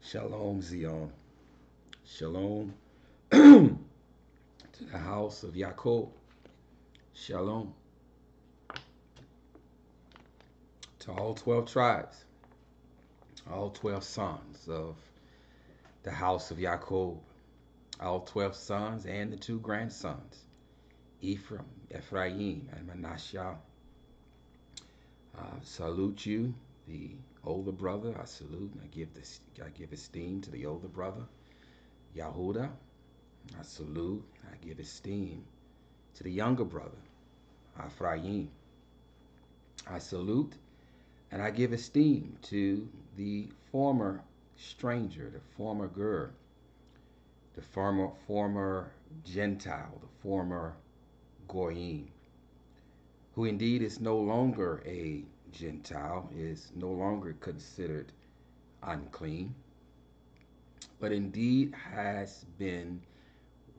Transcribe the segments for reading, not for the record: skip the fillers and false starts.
Shalom, Zion. Shalom to the house of Yaakov. Shalom to all 12 tribes, all 12 sons of the house of Yaakov, all 12 sons and the two grandsons, Ephraim, Ephraim, and Manasseh. Salute you, the older brother. I salute and I give esteem to the older brother, Yahudah. I salute and I give esteem to the younger brother, Ephraim. I salute and I give esteem to the former stranger, the former Gur, the former Gentile, the former Goyim, who indeed is no longer a Gentile, is no longer considered unclean, but indeed has been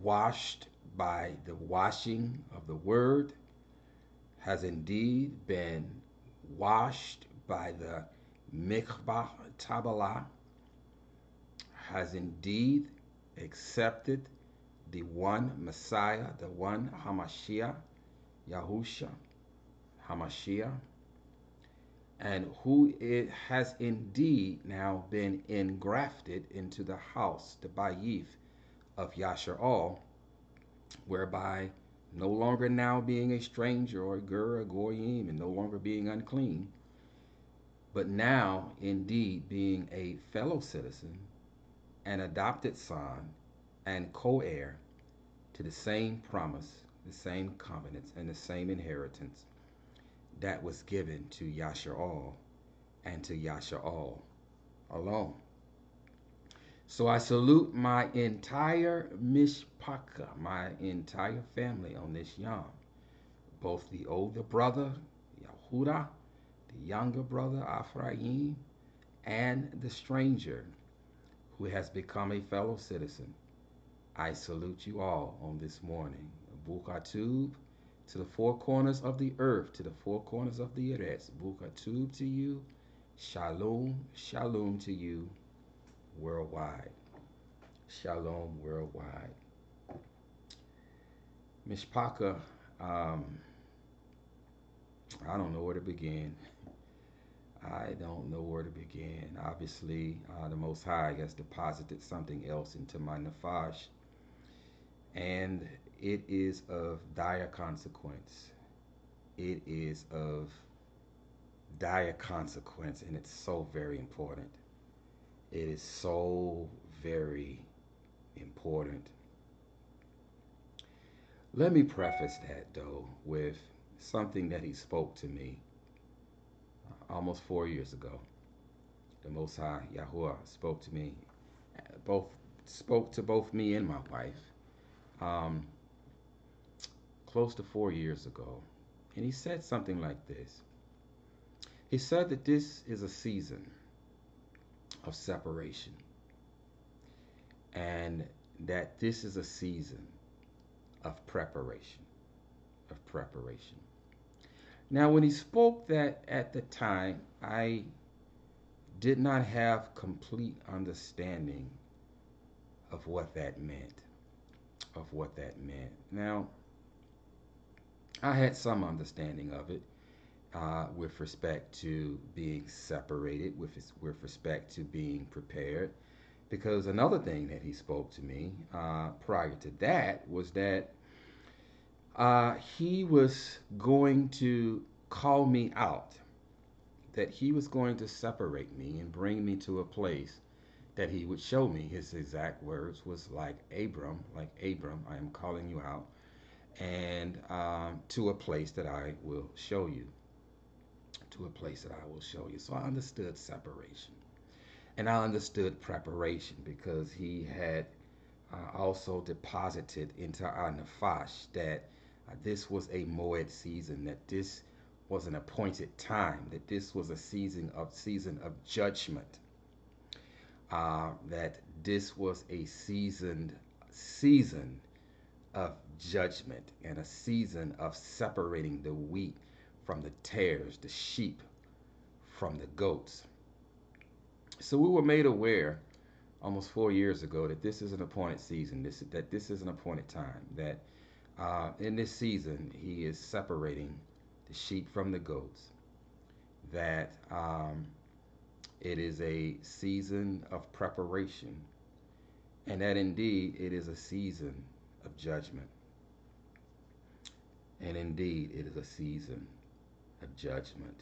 washed by the washing of the word, has indeed been washed by the mikvah tabala, has indeed accepted the one Messiah, the one Hamashiach, Yahusha, Hamashiach, and who it has indeed now been engrafted into the house, the Bayith of Yasha'al, whereby no longer now being a stranger or a gur or goyim and no longer being unclean, but now indeed being a fellow citizen, an adopted son, and co-heir to the same promise, the same covenants, and the same inheritance that was given to Yasha'al and to Yasha'al alone. So I salute my entire mishpaka, my entire family on this yom. Both the older brother, Yahudah, the younger brother, Ephraim, and the stranger who has become a fellow citizen. I salute you all on this morning. Bukatub to the four corners of the earth, to the four corners of the eretz. Bukatub to you. Shalom, shalom to you worldwide. Shalom worldwide. Mishpaka, I don't know where to begin. I don't know where to begin. Obviously, the Most High has deposited something else into my nafash, and it is of dire consequence. It is of dire consequence, and it's so very important. It is so very important. Let me preface that, though, with something that he spoke to me almost 4 years ago. The Most High, Yahuwah, spoke to me, spoke to both me and my wife, um, close to 4 years ago. And he said something like this. He said that this is a season of separation, and that this is a season of preparation, of preparation. Now, when he spoke that at the time, I did not have complete understanding of what that meant, of what that meant. Now, I had some understanding of it with respect to being separated, with respect to being prepared. Because another thing that he spoke to me prior to that was that he was going to call me out, that he was going to separate me and bring me to a place that he would show me. His exact words was like Abram, I am calling you out, and to a place that I will show you. To a place that I will show you. So I understood separation. And I understood preparation because he had also deposited into our nafash that this was a moed season, that this was an appointed time, that this was a season of judgment, that this was a season of judgment and a season of separating the wheat from the tares, the sheep from the goats. So we were made aware almost 4 years ago that this is an appointed season, that this is an appointed time, that in this season he is separating the sheep from the goats, that it is a season of preparation, and that indeed it is a season of judgment. And indeed it is a season of judgment.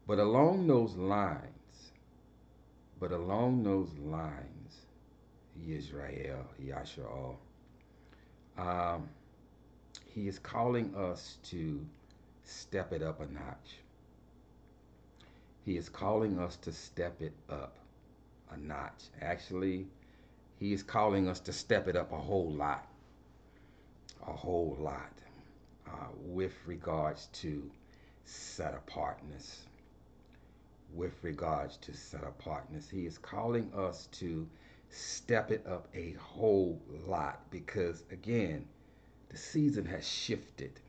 But along those lines, Israel, YAHUAH'S, he is calling us to step it up a notch. He is calling us to step it up a notch. Actually, he is calling us to step it up a whole lot, with regards to set apartness. He is calling us to step it up a whole lot because, again, the season has shifted.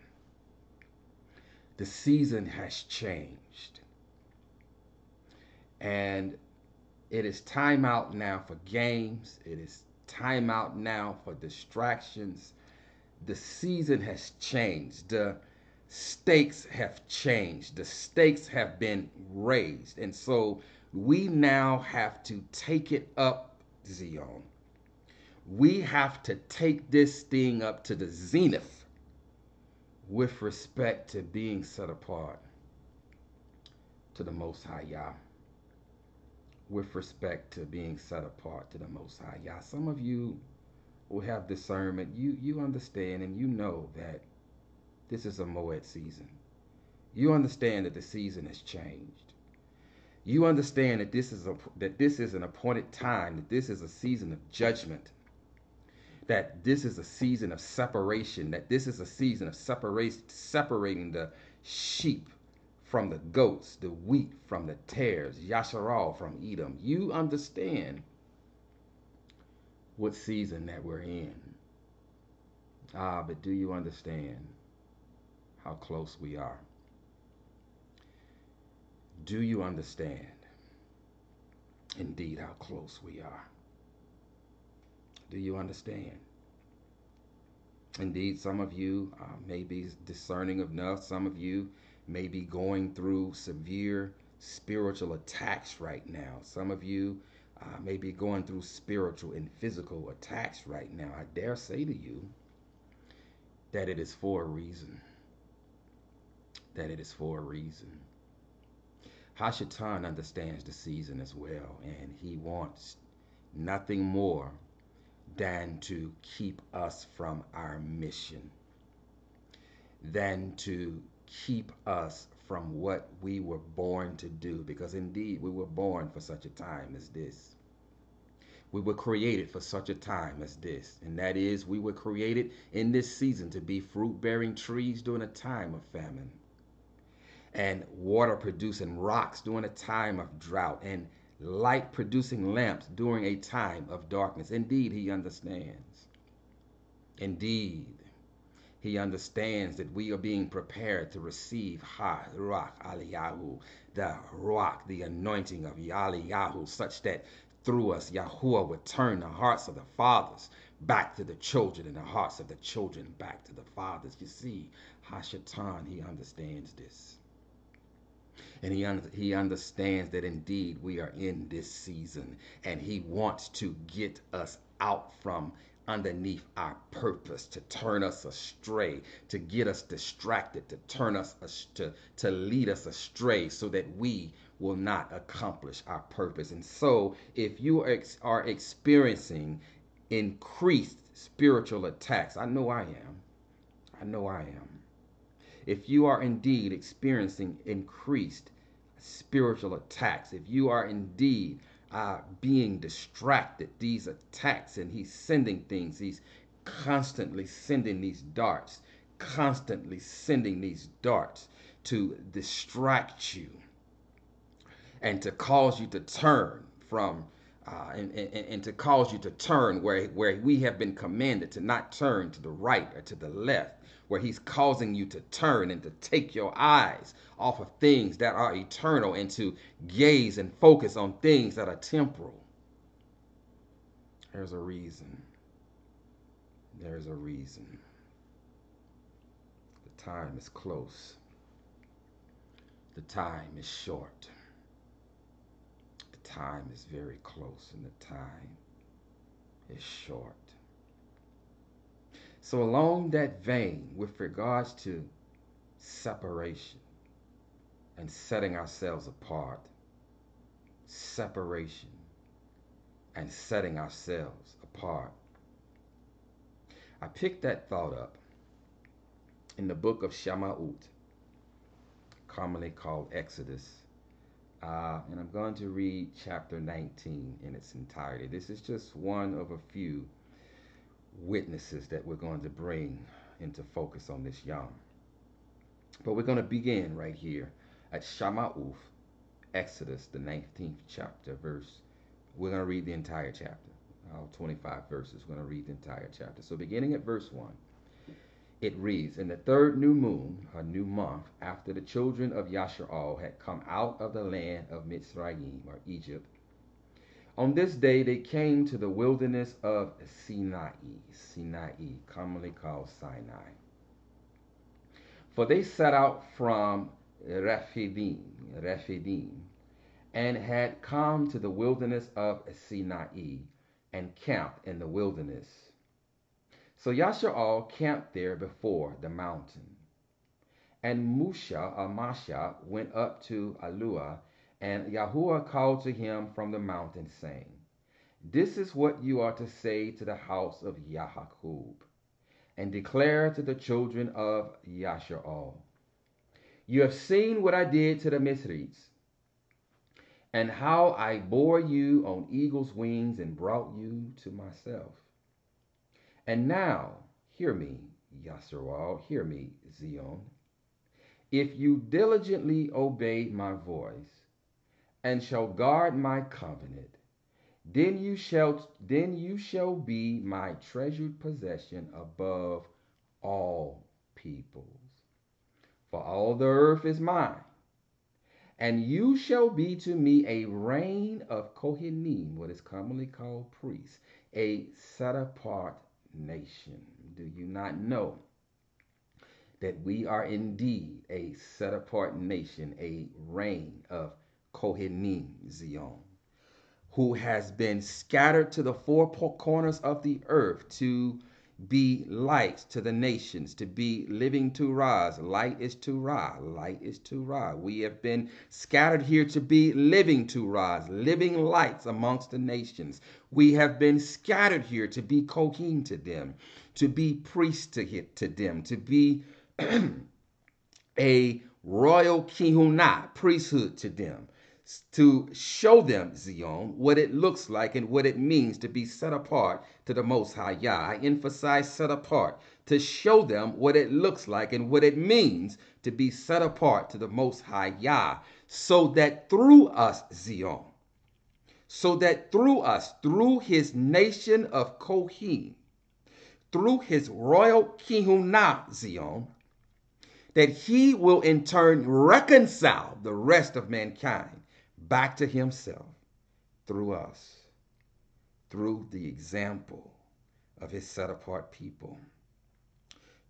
The season has changed. And it is time out now for games. It is time out now for distractions. The season has changed. The stakes have changed. The stakes have been raised. And so we now have to take it up, Zion. We have to take this thing up to the zenith with respect to being set apart to the Most High Yah. With respect to being set apart to the Most High Yah. Some of you will have discernment. You understand and you know that this is a Moed season. You understand that the season has changed. You understand that this is an appointed time, that this is a season of judgment, that this is a season of separation, that this is a season of separating the sheep from the goats, the wheat from the tares, Yasharal from Edom. You understand what season that we're in. But do you understand how close we are? Do you understand indeed how close we are? Do you understand? Indeed, some of you may be discerning enough. Some of you may be going through severe spiritual attacks right now. Some of you may be going through spiritual and physical attacks right now. I dare say to you that it is for a reason. That it is for a reason. Hashatan understands the season as well, and he wants nothing more than to keep us from our mission, than to keep us from what we were born to do, because indeed we were born for such a time as this. We were created for such a time as this, and that is we were created in this season to be fruit-bearing trees during a time of famine, and water-producing rocks during a time of drought, and light-producing lamps during a time of darkness. Indeed, he understands. Indeed, he understands that we are being prepared to receive Ruach Aliyahu, the Ruach, the anointing of Yaliyahu, such that through us, Yahuwah would turn the hearts of the fathers back to the children and the hearts of the children back to the fathers. You see, Hashatan, he understands this. And he understands that indeed we are in this season, and he wants to get us out from underneath our purpose, to turn us astray, to get us distracted, to turn us to lead us astray, so that we will not accomplish our purpose. And so if you are experiencing increased spiritual attacks, I know I am. If you are indeed experiencing increased spiritual attacks, if you are indeed being distracted, these attacks, and he's sending things, he's constantly sending these darts to distract you and to cause you to turn from and to cause you to turn where we have been commanded to not turn to the right or to the left, where he's causing you to turn and to take your eyes off of things that are eternal and to gaze and focus on things that are temporal. There's a reason. There's a reason. The time is close. The time is short. The time is very close, and the time is short. So, along that vein, with regards to separation and setting ourselves apart, separation and setting ourselves apart, I picked that thought up in the book of Shema'ut, commonly called Exodus. And I'm going to read chapter 19 in its entirety. This is just one of a few witnesses that we're going to bring into focus on this Yom. But we're going to begin right here at Shema'ut, Exodus, the 19th chapter, verse. We're going to read the entire chapter, 25 verses. We're going to read the entire chapter. So beginning at verse 1, it reads, "In the third new moon, a new month, after the children of Yashar'al had come out of the land of Mitzrayim, or Egypt, on this day they came to the wilderness of Sinai, commonly called Sinai. For they set out from Rephidim, and had come to the wilderness of Sinai, and camped in the wilderness. So Yashar'al camped there before the mountain. And Masha went up to Alua, and Yahuwah called to him from the mountain, saying, This is what you are to say to the house of Yaakov, and declare to the children of Yashar'al, You have seen what I did to the Mithrites, and how I bore you on eagle's wings and brought you to myself. And now, hear me, Yashar'al, hear me, Zion. If you diligently obey my voice, and shall guard my covenant, then you shall be my treasured possession above all peoples. For all the earth is mine, and you shall be to me a reign of Kohanim, what is commonly called priests, a set-apart nation. Do you not know that we are indeed a set-apart nation, a reign of Kohanim, Zion, who has been scattered to the four corners of the earth to be light to the nations, to be living Torahs. Light is Torah. Light is Torah. We have been scattered here to be living Torahs, living lights amongst the nations. We have been scattered here to be Kohen to them, to be priests to them, to be a royal kihunah, priesthood to them, to show them, Zion, what it looks like and what it means to be set apart to the Most High Yah. I emphasize set apart, to show them what it looks like and what it means to be set apart to the Most High Yah, so that through us, Zion, so that through us, through his nation of Kohen, through his royal kihunah, Zion, that he will in turn reconcile the rest of mankind back to himself through us, through the example of his set-apart people,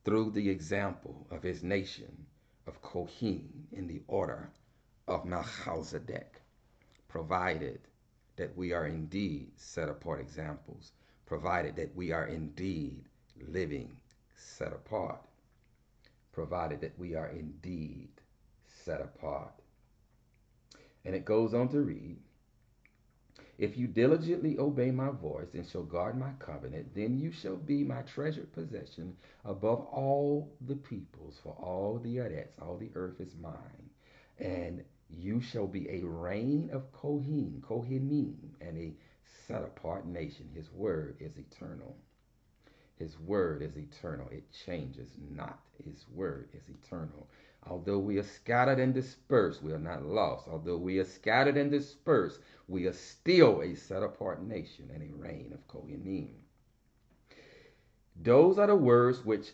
through the example of his nation of Kohen in the order of Melchizedek, provided that we are indeed set-apart examples, provided that we are indeed living set apart, provided that we are indeed set apart. And it goes on to read, If you diligently obey my voice and shall guard my covenant, then you shall be my treasured possession above all the peoples, for all the earth, all the earth is mine. And you shall be a reign of Kohanim, and a set apart nation. His word is eternal. His word is eternal. It changes not. His word is eternal. Although we are scattered and dispersed, we are not lost. Although we are scattered and dispersed, we are still a set-apart nation and a reign of Kohanim. Those are the words which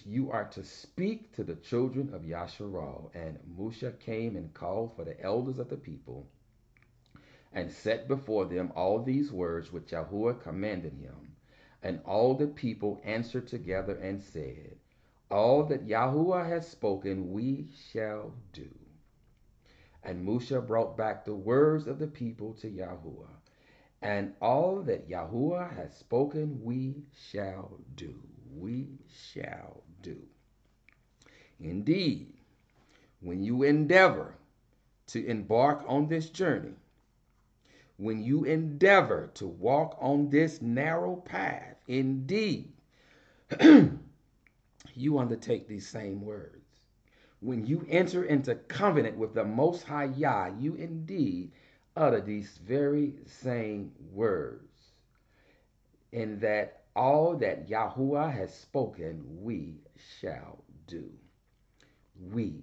you are to speak to the children of Yashar'al. And Moshe came and called for the elders of the people, and set before them all these words which Yahuwah commanded him. And all the people answered together and said, all that Yahuwah has spoken we shall do. And Musha brought back the words of the people to Yahuwah. And all that Yahuwah has spoken we shall do. We shall do. Indeed, when you endeavor to embark on this journey, when you endeavor to walk on this narrow path, indeed, you undertake these same words. When you enter into covenant with the Most High Yah, you indeed utter these very same words. In that all that Yahuwah has spoken, we shall do. We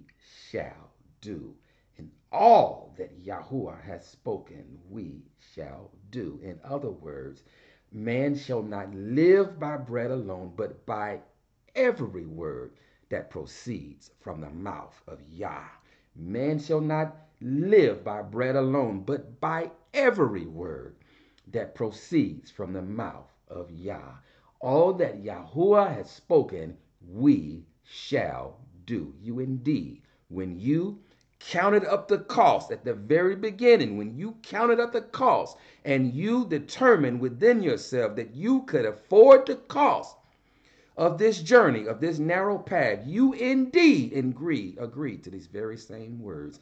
shall do. And all that Yahuwah has spoken, we shall do. In other words, man shall not live by bread alone, but by every word that proceeds from the mouth of Yah. Man shall not live by bread alone, but by every word that proceeds from the mouth of Yah. All that Yahuwah has spoken, we shall do. You indeed, when you counted up the cost at the very beginning, when you counted up the cost and you determined within yourself that you could afford the cost of this journey, of this narrow path, you indeed agreed to these very same words.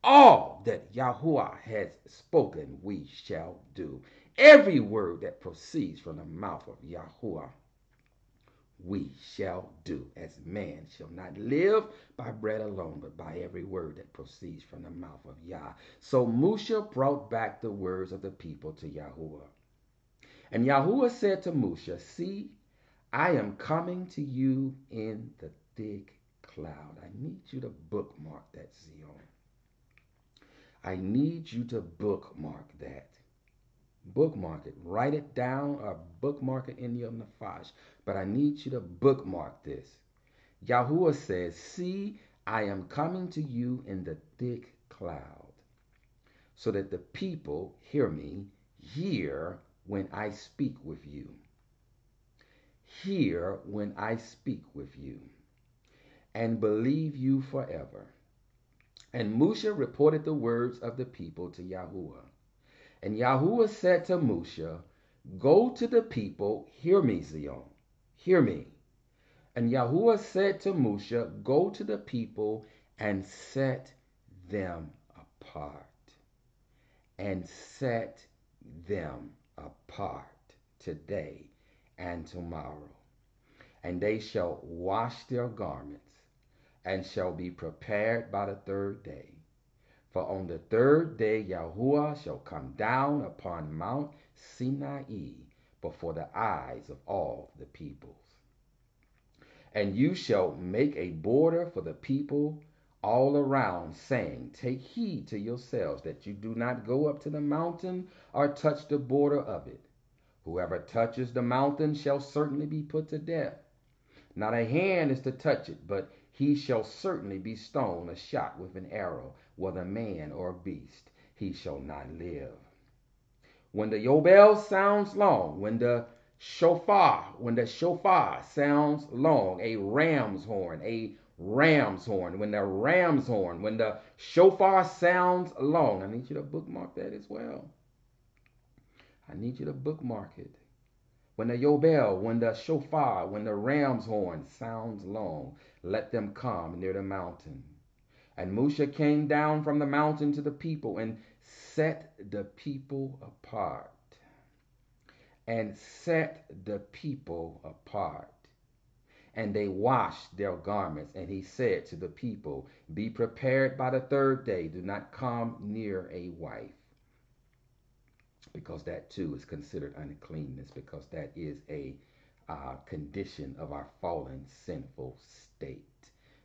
All that Yahuwah has spoken, we shall do. Every word that proceeds from the mouth of Yahuwah, we shall do. As man shall not live by bread alone, but by every word that proceeds from the mouth of Yah. So Musha brought back the words of the people to Yahuwah. And Yahuwah said to Musha, see, I am coming to you in the thick cloud. I need you to bookmark that, Zion. I need you to bookmark that. Bookmark it. Write it down or bookmark it in your Nafash. But I need you to bookmark this. Yahuwah says, see, I am coming to you in the thick cloud, so that the people hear when I speak with you. Hear when I speak with you, and believe you forever. And Musha reported the words of the people to Yahuwah. And Yahuwah said to Musha, go to the people, hear me, Zion, hear me. And Yahuwah said to Musha, go to the people and set them apart. And set them apart today and tomorrow. And they shall wash their garments, and shall be prepared by the third day. For on the third day Yahuwah shall come down upon Mount Sinai before the eyes of all the peoples. And you shall make a border for the people all around, saying, take heed to yourselves that you do not go up to the mountain or touch the border of it. Whoever touches the mountain shall certainly be put to death. Not a hand is to touch it, but he shall certainly be stoned or shot with an arrow, whether man or beast. He shall not live. When the Yobel sounds long, when the shofar sounds long, a ram's horn, when the shofar sounds long. I need you to bookmark that as well. I need you to bookmark it. When the Yobel, when the shofar, when the ram's horn sounds long, let them come near the mountain. And Musha came down from the mountain to the people and set the people apart. And set the people apart. And they washed their garments. And he said to the people, be prepared by the third day. Do not come near a wife. Because that too is considered uncleanness, because that is a condition of our fallen sinful state.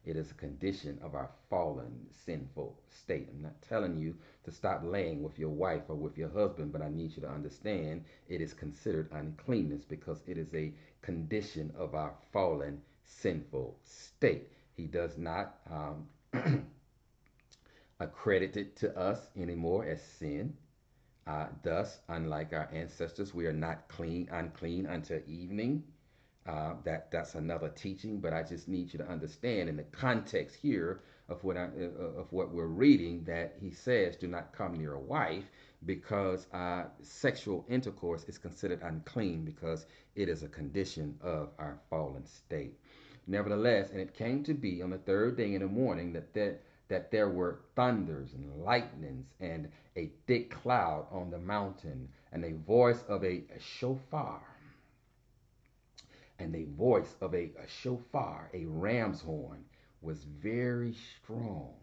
It is a condition of our fallen sinful state. I'm not telling you to stop laying with your wife or with your husband, but I need you to understand it is considered uncleanness because it is a condition of our fallen sinful state. He does not accredit it to us anymore as sin. Thus, unlike our ancestors, we are not unclean until evening. That's another teaching, but I just need you to understand in the context here of what we're reading that he says, "Do not come near a wife," because sexual intercourse is considered unclean because it is a condition of our fallen state. Nevertheless, and it came to be on the third day in the morning that there were thunders and lightnings and a thick cloud on the mountain, and a voice of a shofar, and the voice of a shofar, a ram's horn, was very strong.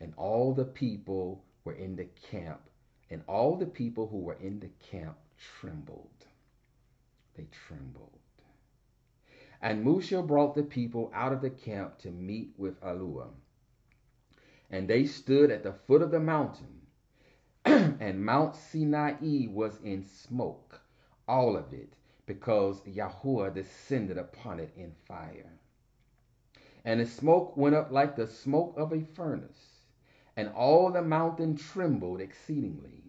And all the people were in the camp, and all the people who were in the camp trembled. They trembled. And Musha brought the people out of the camp to meet with Yahuwah. And they stood at the foot of the mountain, and Mount Sinai was in smoke, all of it, because Yahuwah descended upon it in fire. And the smoke went up like the smoke of a furnace, and all the mountain trembled exceedingly.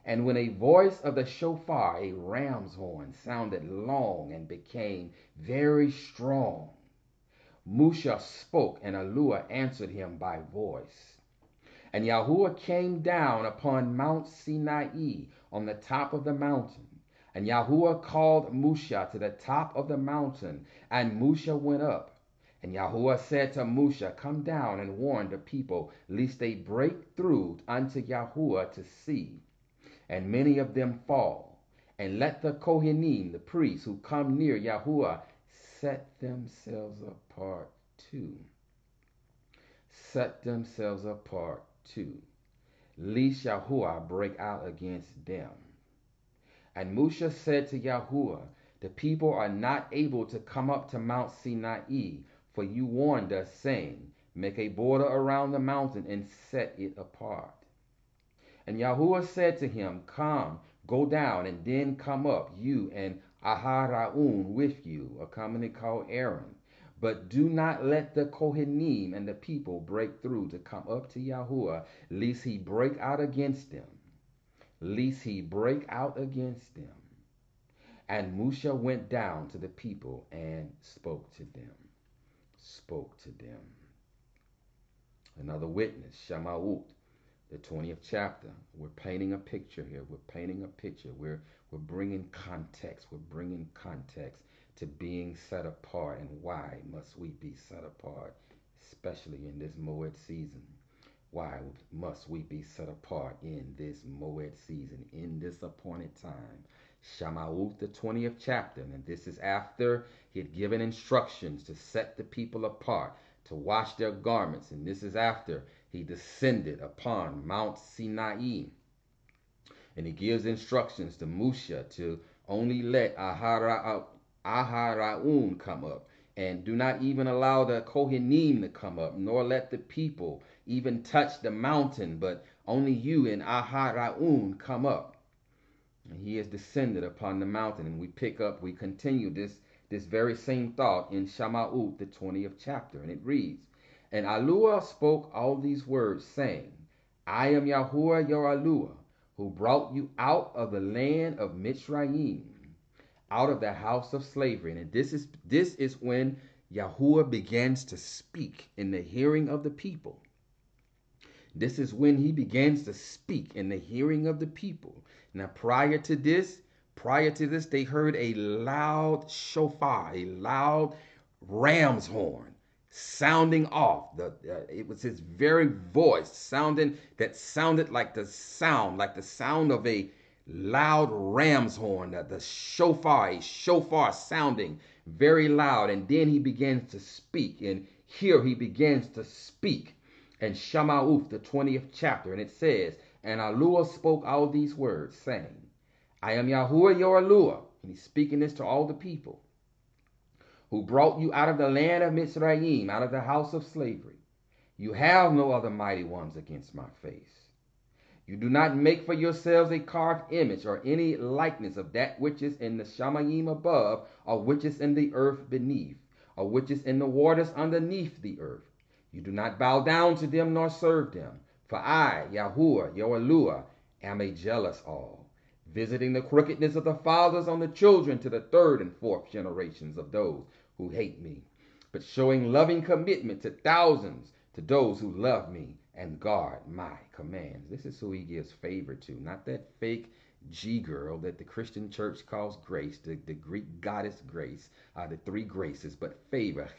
And when a voice of the shofar, a ram's horn, sounded long and became very strong, Musha spoke, and Yahuwah answered him by voice. And Yahuwah came down upon Mount Sinai on the top of the mountain. And Yahuwah called Musha to the top of the mountain, and Musha went up. And Yahuwah said to Musha, "Come down and warn the people, lest they break through unto Yahuwah to see, and many of them fall. And let the Kohanim, the priests who come near Yahuwah, set themselves apart too. Set themselves apart too, lest Yahuwah break out against them." And Musha said to Yahuwah, "The people are not able to come up to Mount Sinai, for you warned us, saying, Make a border around the mountain and set it apart." And Yahuwah said to him, "Come, go down, and then come up, you and Aharon with you," a commonly called Aaron. "But do not let the Kohanim and the people break through to come up to Yahuwah, lest he break out against them. Lest he break out against them." And Musha went down to the people and spoke to them. Spoke to them. Another witness, Shamaut, the 20th chapter. We're painting a picture here. We're painting a picture. We're bringing context. We're bringing context to being set apart, and why must we be set apart, especially in this Moed season. Why must we be set apart in this Moed season, in this appointed time? Shamaut, the 20th chapter, and this is after he had given instructions to set the people apart, to wash their garments, and this is after he descended upon Mount Sinai. And he gives instructions to Musha to only let Aharon come up, and do not even allow the Kohanim to come up, nor let the people even touch the mountain, but only you and Aharon come up. And he has descended upon the mountain, and we continue this very same thought in Shamaut, the 20th chapter, and it reads, "And Yahuwah spoke all these words, saying, I am Yahuwah your Yahuwah, who brought you out of the land of Mitzrayim, out of the house of slavery." And this is when Yahuwah begins to speak in the hearing of the people. This is when he begins to speak in the hearing of the people. Now, prior to this, they heard a loud shofar, a loud ram's horn sounding off. It was his very voice sounded like the sound of a loud ram's horn, the shofar, a shofar sounding very loud. And then he begins to speak, and here he begins to speak in Shamaut, the 20th chapter, and it says, "And Yahuwah spoke all these words, saying, I am Yahuwah your Yahuwah," and he's speaking this to all the people, "who brought you out of the land of Mitzrayim, out of the house of slavery. You have no other mighty ones against my face. You do not make for yourselves a carved image or any likeness of that which is in the Shamayim above, or which is in the earth beneath, or which is in the waters underneath the earth. You do not bow down to them nor serve them. For I, Yahuwah, your Yahuwah, am a jealous all, visiting the crookedness of the fathers on the children to the third and fourth generations of those who hate me, but showing loving commitment to thousands, to those who love me and guard my commands. This is who he gives favor to, not that fake G girl that the Christian church calls grace, the Greek goddess grace, the three graces, but favor,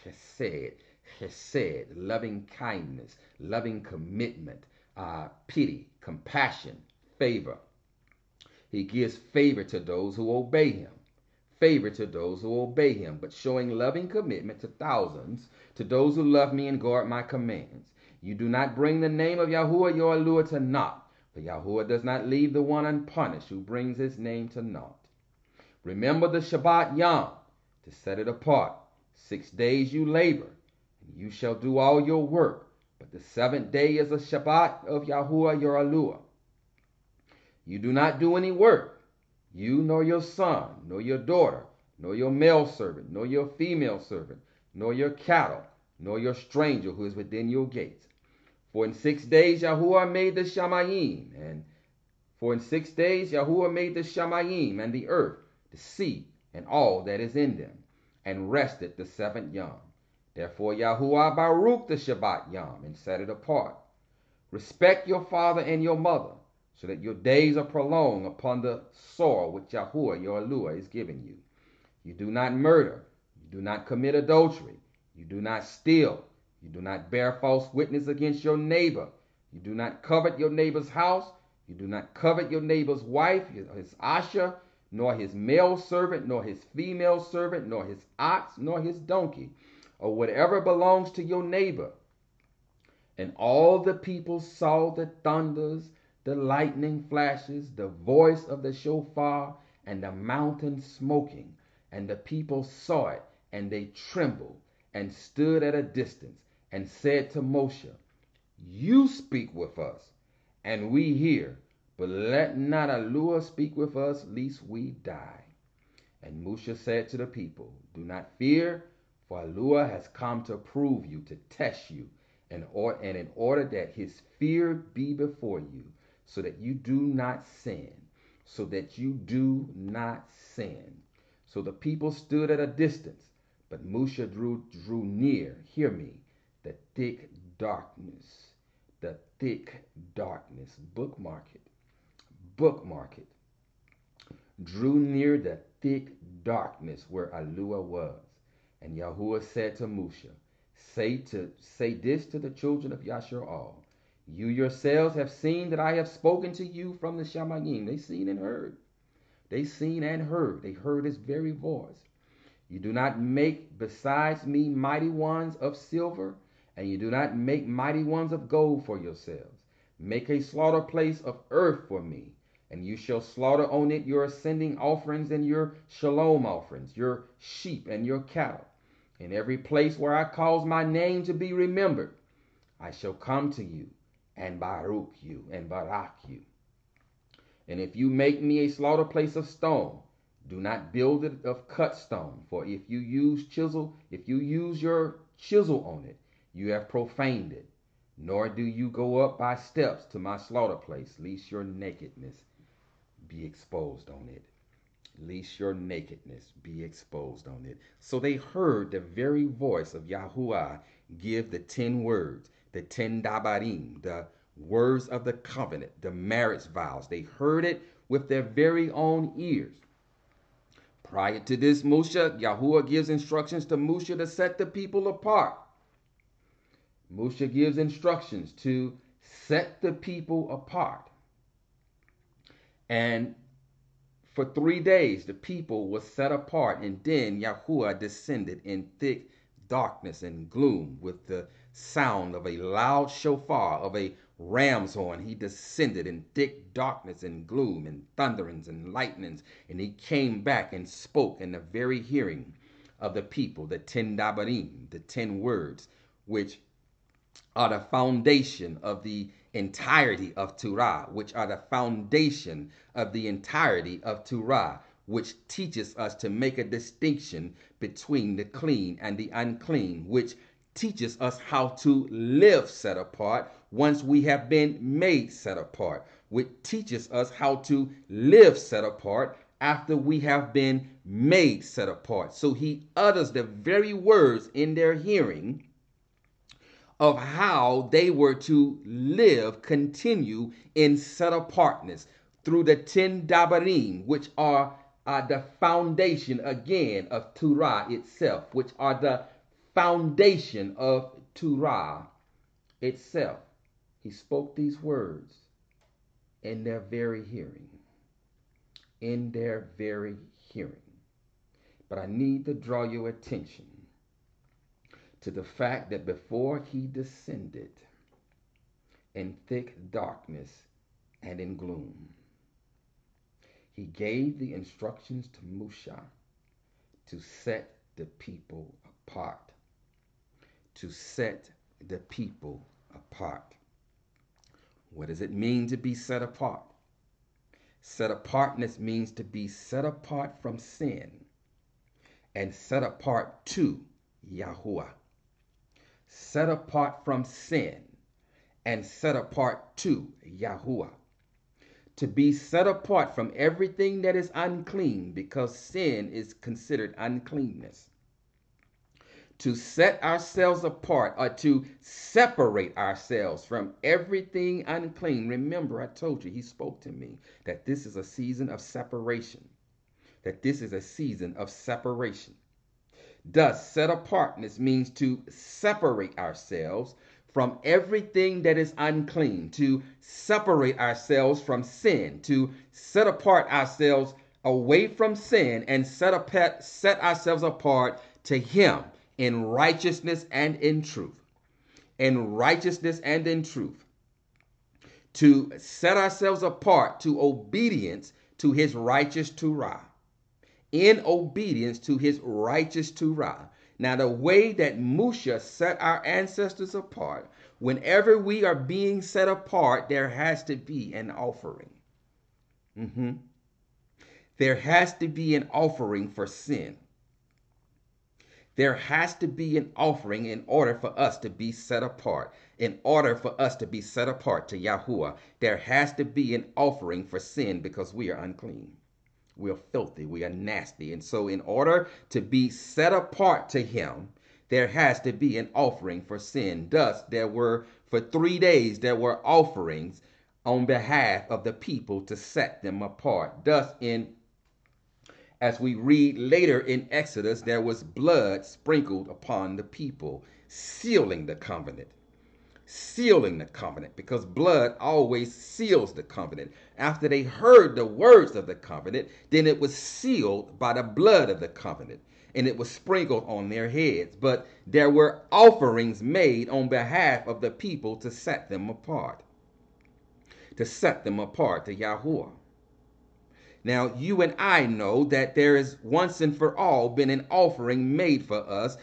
chesed, loving kindness, loving commitment, pity, compassion, favor. He gives favor to those who obey him. Favor to those who obey him, but showing loving commitment to thousands, to those who love me and guard my commands. You do not bring the name of Yahuwah your Elohim to naught, for Yahuwah does not leave the one unpunished who brings his name to naught. Remember the Shabbat Yom, to set it apart. 6 days you labor, and you shall do all your work, but the seventh day is a Shabbat of Yahuwah your Elohim. You do not do any work, you nor your son, nor your daughter, nor your male servant, nor your female servant, nor your cattle, nor your stranger who is within your gates. For in 6 days Yahuwah made the Shamayim, and the earth, the sea, and all that is in them, and rested the seventh Yom. Therefore Yahuwah Baruch the Shabbat Yom, and set it apart. Respect your father and your mother, so that your days are prolonged upon the soil which Yahuwah your Elohim is giving you. You do not murder, you do not commit adultery, you do not steal, you do not bear false witness against your neighbor, you do not covet your neighbor's house, you do not covet your neighbor's wife, his asher, nor his male servant, nor his female servant, nor his ox, nor his donkey, or whatever belongs to your neighbor. And all the people saw the thunders, the lightning flashes, the voice of the shofar, and the mountain smoking. And the people saw it, and they trembled, and stood at a distance, and said to Moshe, You speak with us, and we hear, but let not Yahuwah speak with us, lest we die. And Moshe said to the people, Do not fear, for Yahuwah has come to prove you, to test you, and in order that his fear be before you, so that you do not sin, So the people stood at a distance, but Moshe drew near. Hear me, the thick darkness, bookmark it. Drew near the thick darkness where Yahuwah was. And Yahuwah said to Moshe, Say this to the children of Yasharal. You yourselves have seen that I have spoken to you from the Shamayim. They seen and heard. They heard his very voice. You do not make besides me mighty ones of silver, and you do not make mighty ones of gold for yourselves. Make a slaughter place of earth for me, and you shall slaughter on it your ascending offerings and your shalom offerings, your sheep and your cattle. In every place where I cause my name to be remembered, I shall come to you and baruch you and barak you. And if you make me a slaughter place of stone, do not build it of cut stone, for if you use your chisel on it, you have profaned it. Nor do you go up by steps to my slaughter place, lest your nakedness be exposed on it. So they heard the very voice of Yahuwah give the 10 words, the 10 dabarim, the words of the covenant, the marriage vows. They heard it with their very own ears. Prior to this, Yahuwah gives instructions to Moshe to set the people apart. Moshe gives instructions to set the people apart. And for 3 days, the people were set apart, and then Yahuwah descended in thick darkness and gloom with the sound of a loud shofar, of a ram's horn. He descended in thick darkness and gloom and thunderings and lightnings, and he came back and spoke in the very hearing of the people, the 10 dabarim, the 10 words, which are the foundation of the entirety of Torah, which teaches us to make a distinction between the clean and the unclean, which teaches us how to live set apart once we have been made set apart. which teaches us how to live set apart after we have been made set apart. So he utters the very words in their hearing of how they were to live, continue in set apartness through the 10 dabarim, which are the foundation again of Torah itself, which are the foundation of Torah itself. He spoke these words in their very hearing. In their very hearing. But I need to draw your attention to the fact that before he descended in thick darkness and in gloom, he gave the instructions to Musha to set the people apart. To set the people apart. What does it mean to be set apart? Set apartness means to be set apart from sin and set apart to Yahuwah. Set apart from sin and set apart to Yahuwah. To be set apart from everything that is unclean, because sin is considered uncleanness. To set ourselves apart, or to separate ourselves from everything unclean. Remember, I told you, he spoke to me that this is a season of separation. That this is a season of separation. Thus, set apartness means to separate ourselves from everything that is unclean, to separate ourselves from sin, to set apart ourselves away from sin and set ourselves apart to him in righteousness and in truth. In righteousness and in truth. To set ourselves apart to obedience to his righteous Torah. In obedience to his righteous Torah. Now, the way that Musha set our ancestors apart, whenever we are being set apart, there has to be an offering. There has to be an offering for sin. There has to be an offering in order for us to be set apart. In order for us to be set apart to Yahuwah, there has to be an offering for sin because we are unclean. We are filthy. We are nasty. And so in order to be set apart to him, there has to be an offering for sin. Thus, for 3 days, there were offerings on behalf of the people to set them apart. Thus, as we read later in Exodus, there was blood sprinkled upon the people, sealing the covenant. Sealing the covenant, because blood always seals the covenant. After they heard the words of the covenant, then it was sealed by the blood of the covenant, and it was sprinkled on their heads. But there were offerings made on behalf of the people to set them apart. To set them apart to Yahuwah. Now, you and I know that there is once and for all been an offering made for us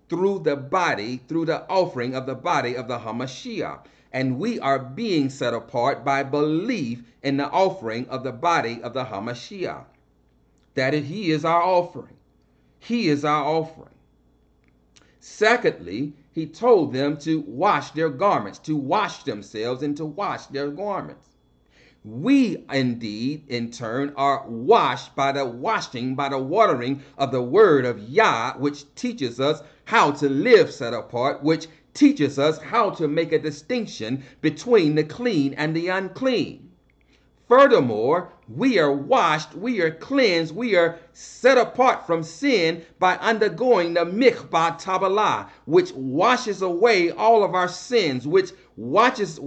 through the offering of the body of the Hamashiach. And we are being set apart by belief in the offering of the body of the Hamashiach. That he is our offering. He is our offering. Secondly, he told them to wash their garments, to wash themselves and to wash their garments. We indeed, in turn, are washed by the watering of the word of Yah, which teaches us how to live set apart, which teaches us how to make a distinction between the clean and the unclean. Furthermore, we are washed, we are cleansed, we are set apart from sin by undergoing the mikvah tabalah, which washes away all of our sins, which washes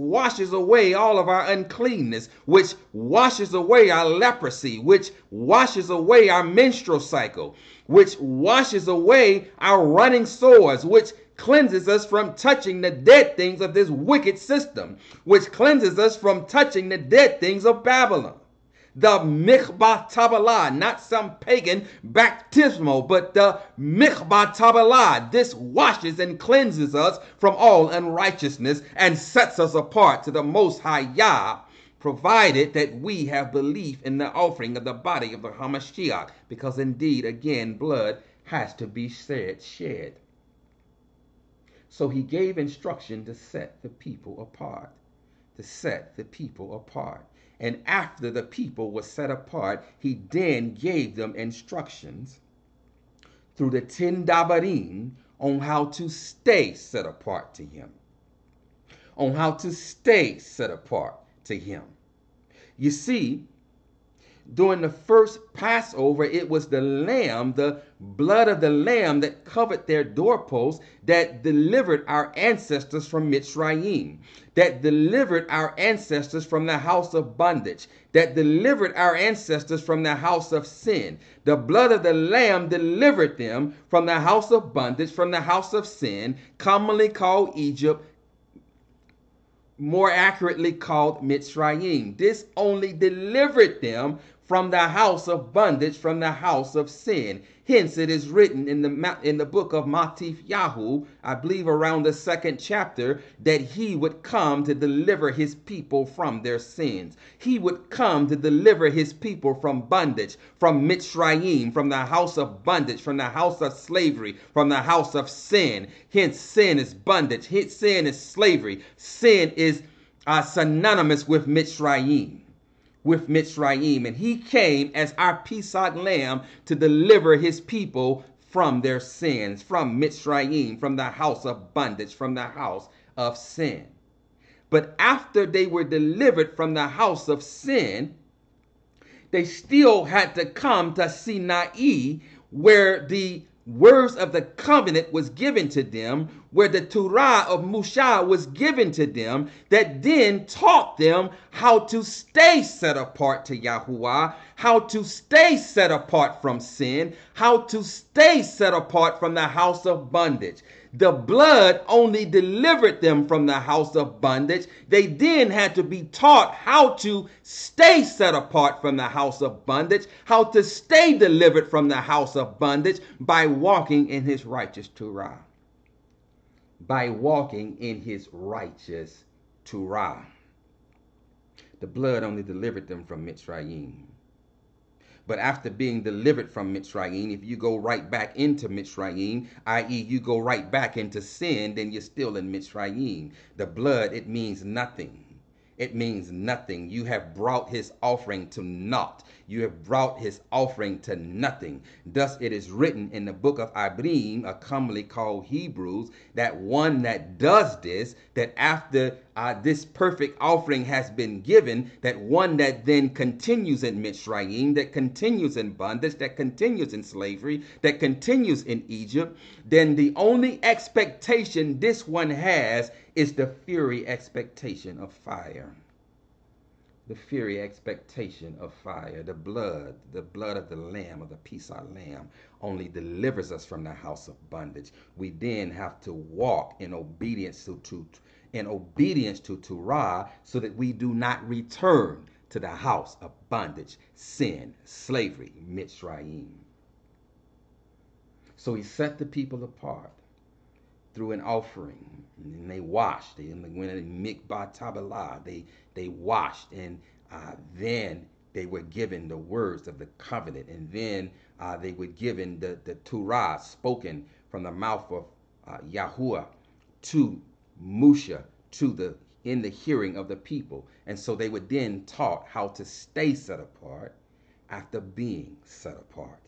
away all of our uncleanness, which washes away our leprosy, which washes away our menstrual cycle, which washes away our running sores, which cleanses us from touching the dead things of this wicked system, which cleanses us from touching the dead things of Babylon. The mikvah tabalah, not some pagan baptismal, but the mikvah tabalah. This washes and cleanses us from all unrighteousness and sets us apart to the Most High Yah, provided that we have belief in the offering of the body of the Hamashiach, because indeed, again, blood has to be shed. So he gave instruction to set the people apart. To set the people apart. And after the people was set apart, he then gave them instructions through the 10 Dabarim on how to stay set apart to him. On how to stay set apart to him. You see, during the first Passover, it was the lamb, the blood of the lamb that covered their doorposts that delivered our ancestors from Mitzrayim, that delivered our ancestors from the house of bondage, that delivered our ancestors from the house of sin. The blood of the lamb delivered them from the house of bondage, from the house of sin, commonly called Egypt, more accurately called Mitzrayim. This only delivered them from the house of bondage, from the house of sin. Hence it is written in the book of YAHUAH'S, I believe around the 2nd chapter, that he would come to deliver his people from their sins. He would come to deliver his people from bondage, from Mitzrayim, from the house of bondage, from the house of slavery, from the house of sin. Hence sin is bondage. Hence sin is slavery. Sin is synonymous with Mitzrayim. And he came as our Pesach lamb to deliver his people from their sins, from Mitzrayim, from the house of bondage, from the house of sin. But after they were delivered from the house of sin, they still had to come to Sinai, where the words of the covenant was given to them, where the Torah of Moshe was given to them, that then taught them how to stay set apart to Yahuwah, how to stay set apart from sin, how to stay set apart from the house of bondage. The blood only delivered them from the house of bondage. They then had to be taught how to stay set apart from the house of bondage, how to stay delivered from the house of bondage by walking in his righteous Torah. By walking in his righteous Torah. The blood only delivered them from Mitzrayim. But after being delivered from Mitzrayim, if you go right back into Mitzrayim, i.e. you go right back into sin, then you're still in Mitzrayim. The blood, it means nothing. It means nothing. You have brought his offering to naught. You have brought his offering to nothing. Thus it is written in the book of Abrim, commonly called Hebrews, that one that does this, that after this perfect offering has been given, that one that then continues in Mitzrayim, that continues in bondage, that continues in slavery, that continues in Egypt, then the only expectation this one has is the fury expectation of fire. The fury expectation of fire. The blood of the lamb, of the Pesach lamb, only delivers us from the house of bondage. We then have to walk in obedience to Torah, so that we do not return to the house of bondage, sin, slavery, Mitzrayim. So he set the people apart through an offering, and they washed. They went in mikvah tabalah. They washed, and then they were given the words of the covenant, and then they were given the Torah spoken from the mouth of Yahuwah to Moshe, in the hearing of the people. And so they were then taught how to stay set apart after being set apart.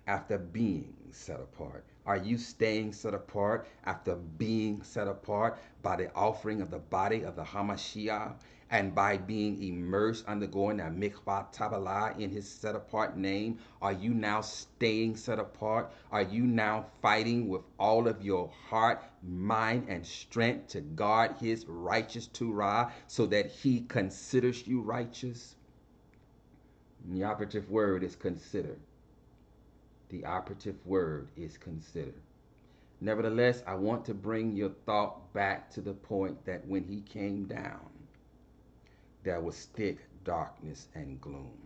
After being set apart. Are you staying set apart after being set apart by the offering of the body of the Hamashiach, and by being immersed, undergoing a mikvah tabalah in his set apart name? Are you now staying set apart? Are you now fighting with all of your heart, mind, and strength to guard his righteous Torah, so that he considers you righteous? And the operative word is consider. The operative word is consider. Nevertheless, I want to bring your thought back to the point that when he came down, there was thick darkness and gloom.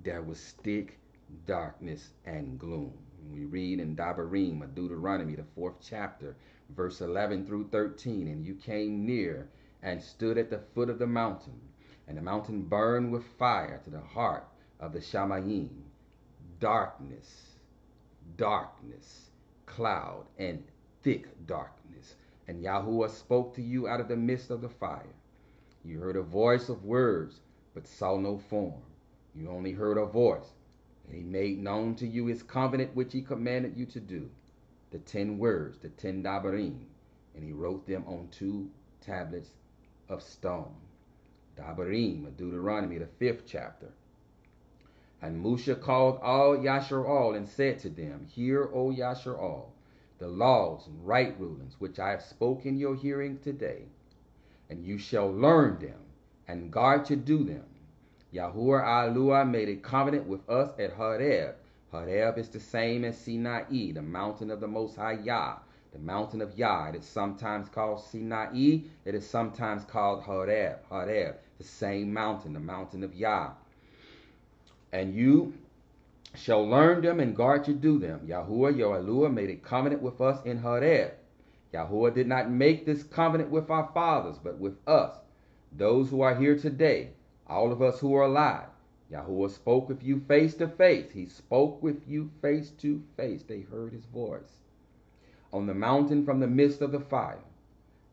There was thick darkness and gloom. We read in Dabarim, Deuteronomy, the 4th chapter, verse 11 through 13, and you came near and stood at the foot of the mountain, and the mountain burned with fire to the heart of the Shamayim. Darkness, cloud, and thick darkness. And Yahuwah spoke to you out of the midst of the fire. You heard a voice of words, but saw no form. You only heard a voice. And he made known to you his covenant which he commanded you to do. The 10 words, the 10 dabarim. And he wrote them on 2 tablets of stone. Dabarim of Deuteronomy, the 5th chapter. And Moshe called all Yasharal and said to them, Hear, O Yasharal, the laws and right rulings which I have spoken in your hearing today, and you shall learn them and guard to do them. YAHUAH'S made a covenant with us at Horeb. Horeb is the same as Sinai, the mountain of the Most High Yah, the mountain of Yah. It is sometimes called Sinai. It is sometimes called Horeb. Horeb, the same mountain, the mountain of Yah. And you shall learn them and guard to do them. Yahuwah, your Elohim, made a covenant with us in Horeb. Yahuwah did not make this covenant with our fathers, but with us, those who are here today, all of us who are alive. Yahuwah spoke with you face to face. He spoke with you face to face. They heard his voice. On the mountain from the midst of the fire.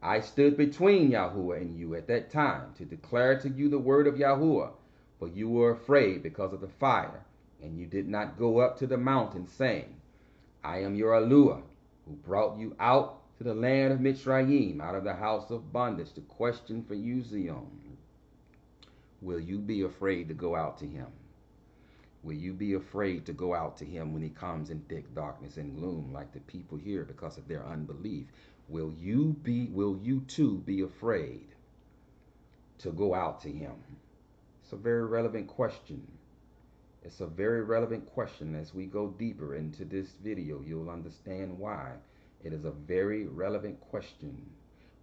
I stood between Yahuwah and you at that time to declare to you the word of Yahuwah, for you were afraid because of the fire, and you did not go up to the mountain, saying, I am your Elohim, who brought you out to the land of Mitzrayim, out of the house of bondage. The question for you, Zion, will you be afraid to go out to him? Will you be afraid to go out to him when he comes in thick darkness and gloom like the people here because of their unbelief? Will you too be afraid to go out to him? It's a very relevant question. It's a very relevant question. As we go deeper into this video, you'll understand why. It is a very relevant question.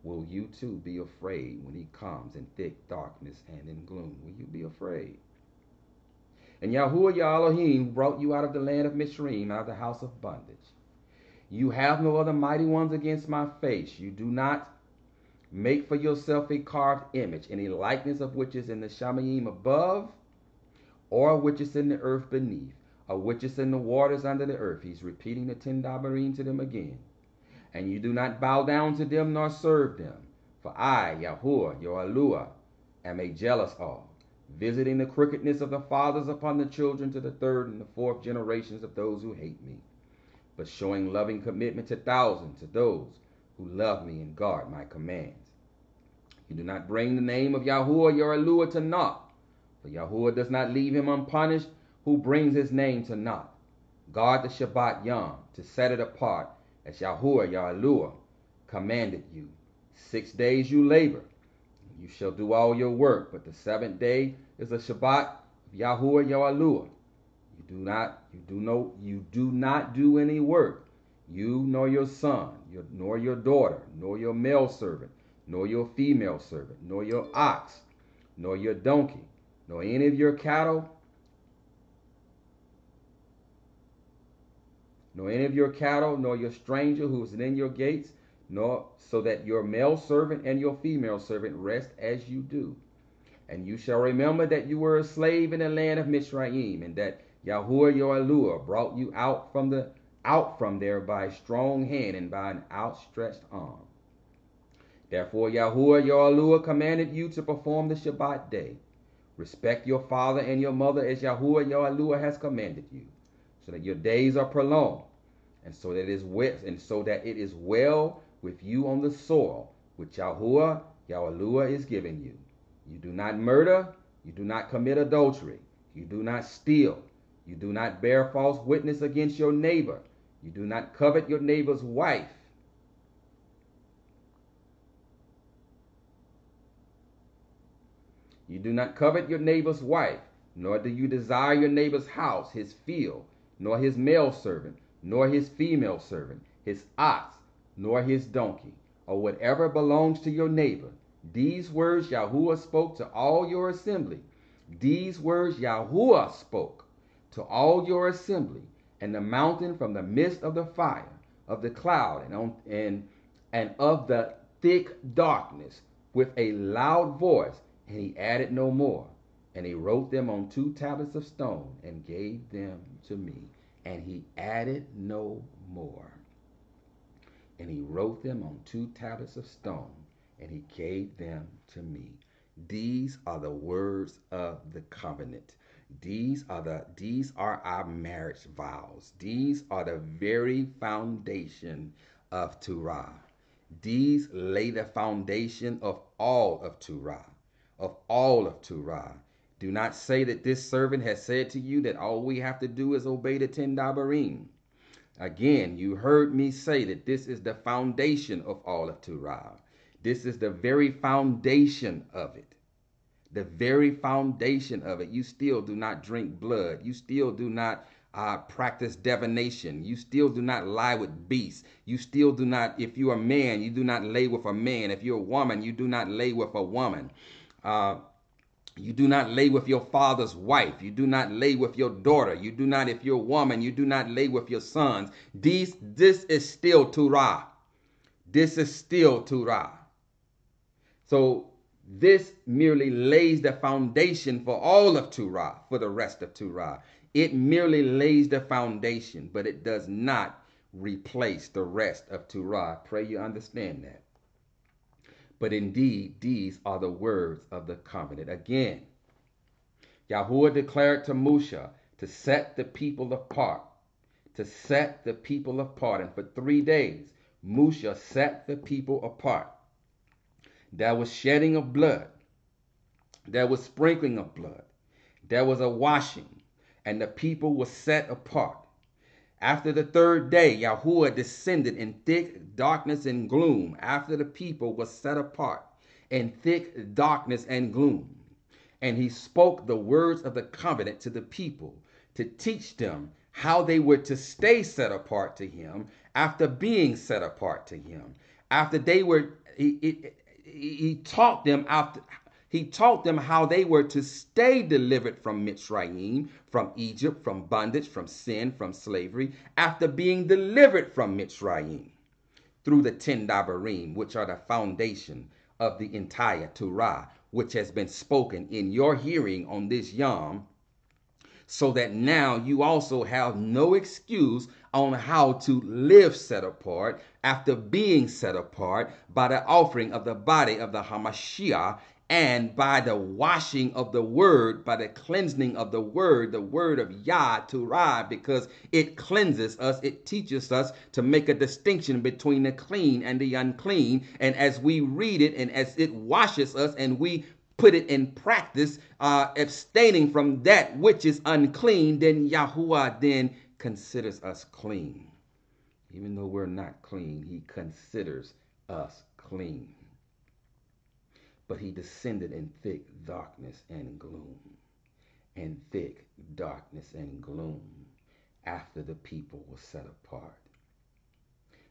Will you too be afraid when he comes in thick darkness and in gloom? Will you be afraid? And Yahuwah, your Elohim, brought you out of the land of Mitzrayim, out of the house of bondage. You have no other mighty ones against my face. You do not make for yourself a carved image, any likeness of which is in the Shamayim above, or which is in the earth beneath, or which is in the waters under the earth. He's repeating the 10 dabarim to them again. And you do not bow down to them nor serve them. For I, Yahuwah, your Elohim, am a jealous all, visiting the crookedness of the fathers upon the children to the 3rd and the 4th generations of those who hate me, but showing loving commitment to thousands, to those who love me and guard my commands. You do not bring the name of Yahuwah, your Elohim, to naught, for Yahuwah does not leave him unpunished who brings his name to naught. Guard the Shabbat Yom, to set it apart, as Yahuwah, your Elohim, commanded you. 6 days you labor, you shall do all your work, but the 7th day is a Shabbat of Yahuwah, your Elohim. You do not do any work, you nor your son, nor your daughter, nor your male servant, nor your female servant, nor your ox, nor your donkey, nor any of your cattle, nor your stranger who is in your gates, nor so that your male servant and your female servant rest as you do. And you shall remember that you were a slave in the land of Mitzrayim, and that Yahuwah your Elohim brought you out from there by a strong hand and by an outstretched arm. Therefore Yahuwah your Elohim commanded you to perform the Shabbat day. Respect your father and your mother as Yahuwah your Elohim has commanded you, so that your days are prolonged, and so that it is well with you on the soil which Yahuwah your Elohim is giving you. You do not murder, you do not commit adultery, you do not steal, you do not bear false witness against your neighbor, you do not covet your neighbor's wife. You do not covet your neighbor's wife, nor do you desire your neighbor's house, his field, nor his male servant, nor his female servant, his ox, nor his donkey, or whatever belongs to your neighbor. These words Yahuwah spoke to all your assembly. These words Yahuwah spoke to all your assembly, and the mountain from the midst of the fire, of the cloud, and of the thick darkness, with a loud voice. And he added no more. And he wrote them on 2 tablets of stone and gave them to me. And he added no more. And he wrote them on 2 tablets of stone and he gave them to me. These are the words of the covenant. These are our marriage vows. These are the very foundation of Torah. These lay the foundation of all of Torah, of all of Torah. Do not say that this servant has said to you that all we have to do is obey the 10 Dabarim. Again, you heard me say that this is the foundation of all of Torah. This is the very foundation of it. The very foundation of it. You still do not drink blood. You still do not practice divination. You still do not lie with beasts. You still do not, if you're a man, you do not lay with a man. If you're a woman, you do not lay with a woman. You do not lay with your father's wife. You do not lay with your daughter. You do not, if you're a woman, you do not lay with your sons. This is still Torah. This is still Torah. So this merely lays the foundation for all of Torah, for the rest of Torah. It merely lays the foundation, but it does not replace the rest of Torah. I pray you understand that. But indeed, these are the words of the covenant. Again, Yahuwah declared to Moshe to set the people apart, to set the people apart. And for 3 days, Moshe set the people apart. There was shedding of blood. There was sprinkling of blood. There was a washing, and the people were set apart. After the 3rd day, Yahuwah descended in thick darkness and gloom after the people were set apart in thick darkness and gloom. And he spoke the words of the covenant to the people to teach them how they were to stay set apart to him after being set apart to him. After they were, he taught them how they were to stay delivered from Mitzrayim, from Egypt, from bondage, from sin, from slavery, after being delivered from Mitzrayim through the 10 Dabarim, which are the foundation of the entire Torah, which has been spoken in your hearing on this Yom, so that now you also have no excuse on how to live set apart after being set apart by the offering of the body of the Hamashiach and by the washing of the word, by the cleansing of the word of Yah, Torah, because it cleanses us, it teaches us to make a distinction between the clean and the unclean. And as we read it and as it washes us and we put it in practice, abstaining from that which is unclean, then Yahuwah then considers us clean. Even though we're not clean, he considers us clean. But he descended in thick darkness and gloom, and thick darkness and gloom after the people were set apart.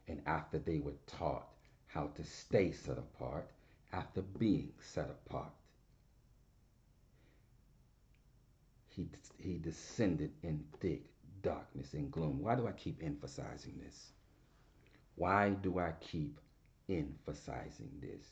And after they were taught how to stay set apart after being set apart. He descended in thick darkness and gloom. Why do I keep emphasizing this? Why do I keep emphasizing this?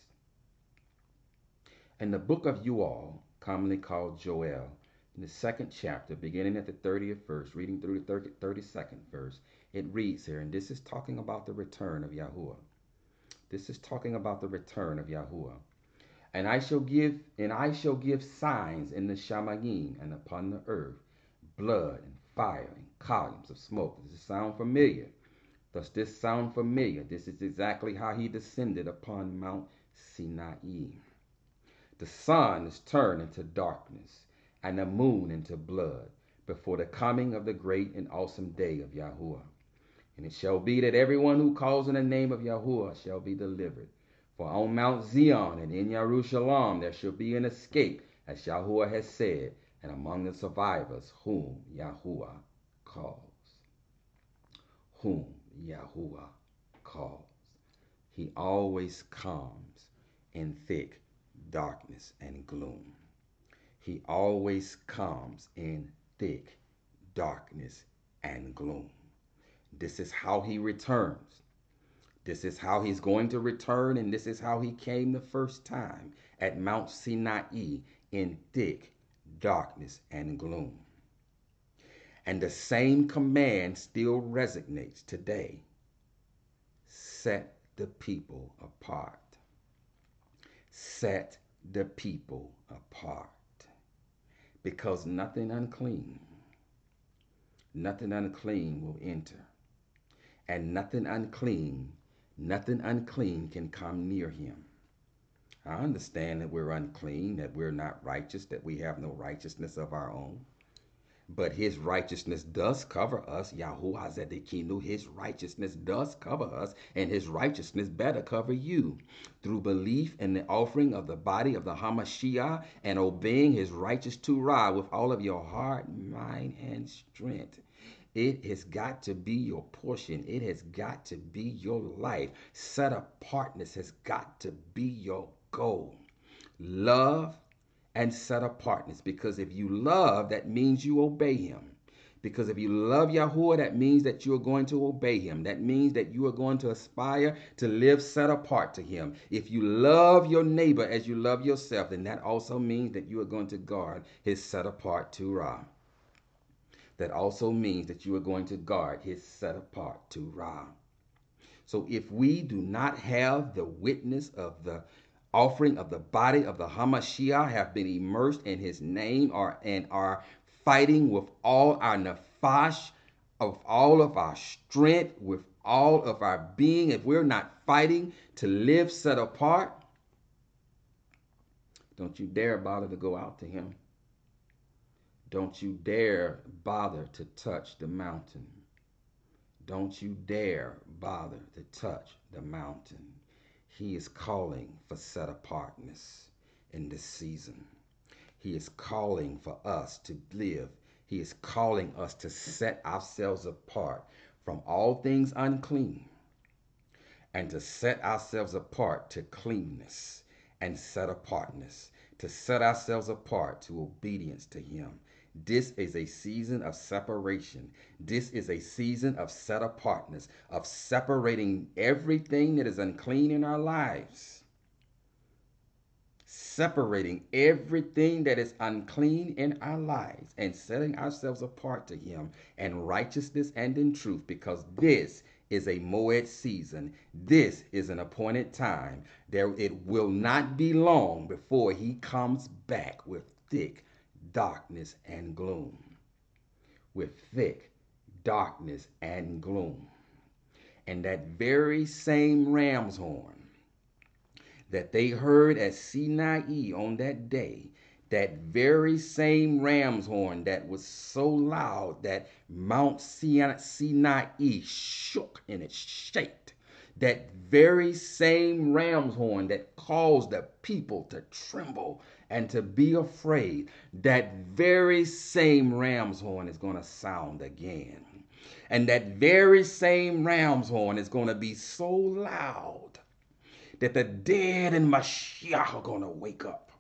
In the book of YAHUAH, commonly called Joel, in the 2nd chapter, beginning at the 30th verse, reading through the 32nd verse, it reads here, and this is talking about the return of Yahuwah. This is talking about the return of Yahuwah. And I shall give signs in the Shamayim and upon the earth, blood and fire and columns of smoke. Does this sound familiar? Does this sound familiar? This is exactly how he descended upon Mount Sinai. The sun is turned into darkness, and the moon into blood, before the coming of the great and awesome day of Yahuwah. And it shall be that everyone who calls in the name of Yahuwah shall be delivered. For on Mount Zion and in Jerusalem there shall be an escape, as Yahuwah has said, and among the survivors whom Yahuwah calls. Whom Yahuwah calls. He always comes in thick darkness and gloom. He always comes in thick darkness and gloom. This is how he returns. This is how he's going to return, and this is how he came the first time at Mount Sinai in thick darkness and gloom. And the same command still resonates today. Set the people apart. Set the people apart, because nothing unclean will enter, and nothing unclean can come near him. I understand that we're unclean, that we're not righteous, that we have no righteousness of our own. But his righteousness does cover us. YAHUAH'S, his righteousness does cover us, and his righteousness better cover you. Through belief in the offering of the body of the Hamashiach and obeying his righteous Torah with all of your heart, mind, and strength. It has got to be your portion. It has got to be your life. Set apartness has got to be your goal. Love and set apartness, because if you love, that means you obey him. Because if you love Yahuwah, that means that you are going to obey him. That means that you are going to aspire to live set apart to him. If you love your neighbor as you love yourself, then that also means that you are going to guard his set apart Torah. That also means that you are going to guard his set apart Torah. So if we do not have the witness of the offering of the body of the Hamashiach, have been immersed in his name, and are fighting with all our nefash, of all of our strength, with all of our being, if we're not fighting to live set apart, don't you dare bother to go out to him. Don't you dare bother to touch the mountain. Don't you dare bother to touch the mountain. He is calling for set apartness in this season. He is calling for us to live. He is calling us to set ourselves apart from all things unclean, and to set ourselves apart to cleanness and set apartness, to set ourselves apart to obedience to him. This is a season of separation. This is a season of set apartness, of separating everything that is unclean in our lives. Separating everything that is unclean in our lives and setting ourselves apart to him in righteousness and in truth, because this is a Moed season. This is an appointed time. It will not be long before he comes back with thick darkness and gloom. With thick darkness and gloom. And that very same ram's horn that they heard at Sinai on that day, that very same ram's horn that was so loud that Mount Sinai shook and it shaked, that very same ram's horn that caused the people to tremble and to be afraid, that very same ram's horn is going to sound again. And that very same ram's horn is going to be so loud that the dead in Mashiach are going to wake up.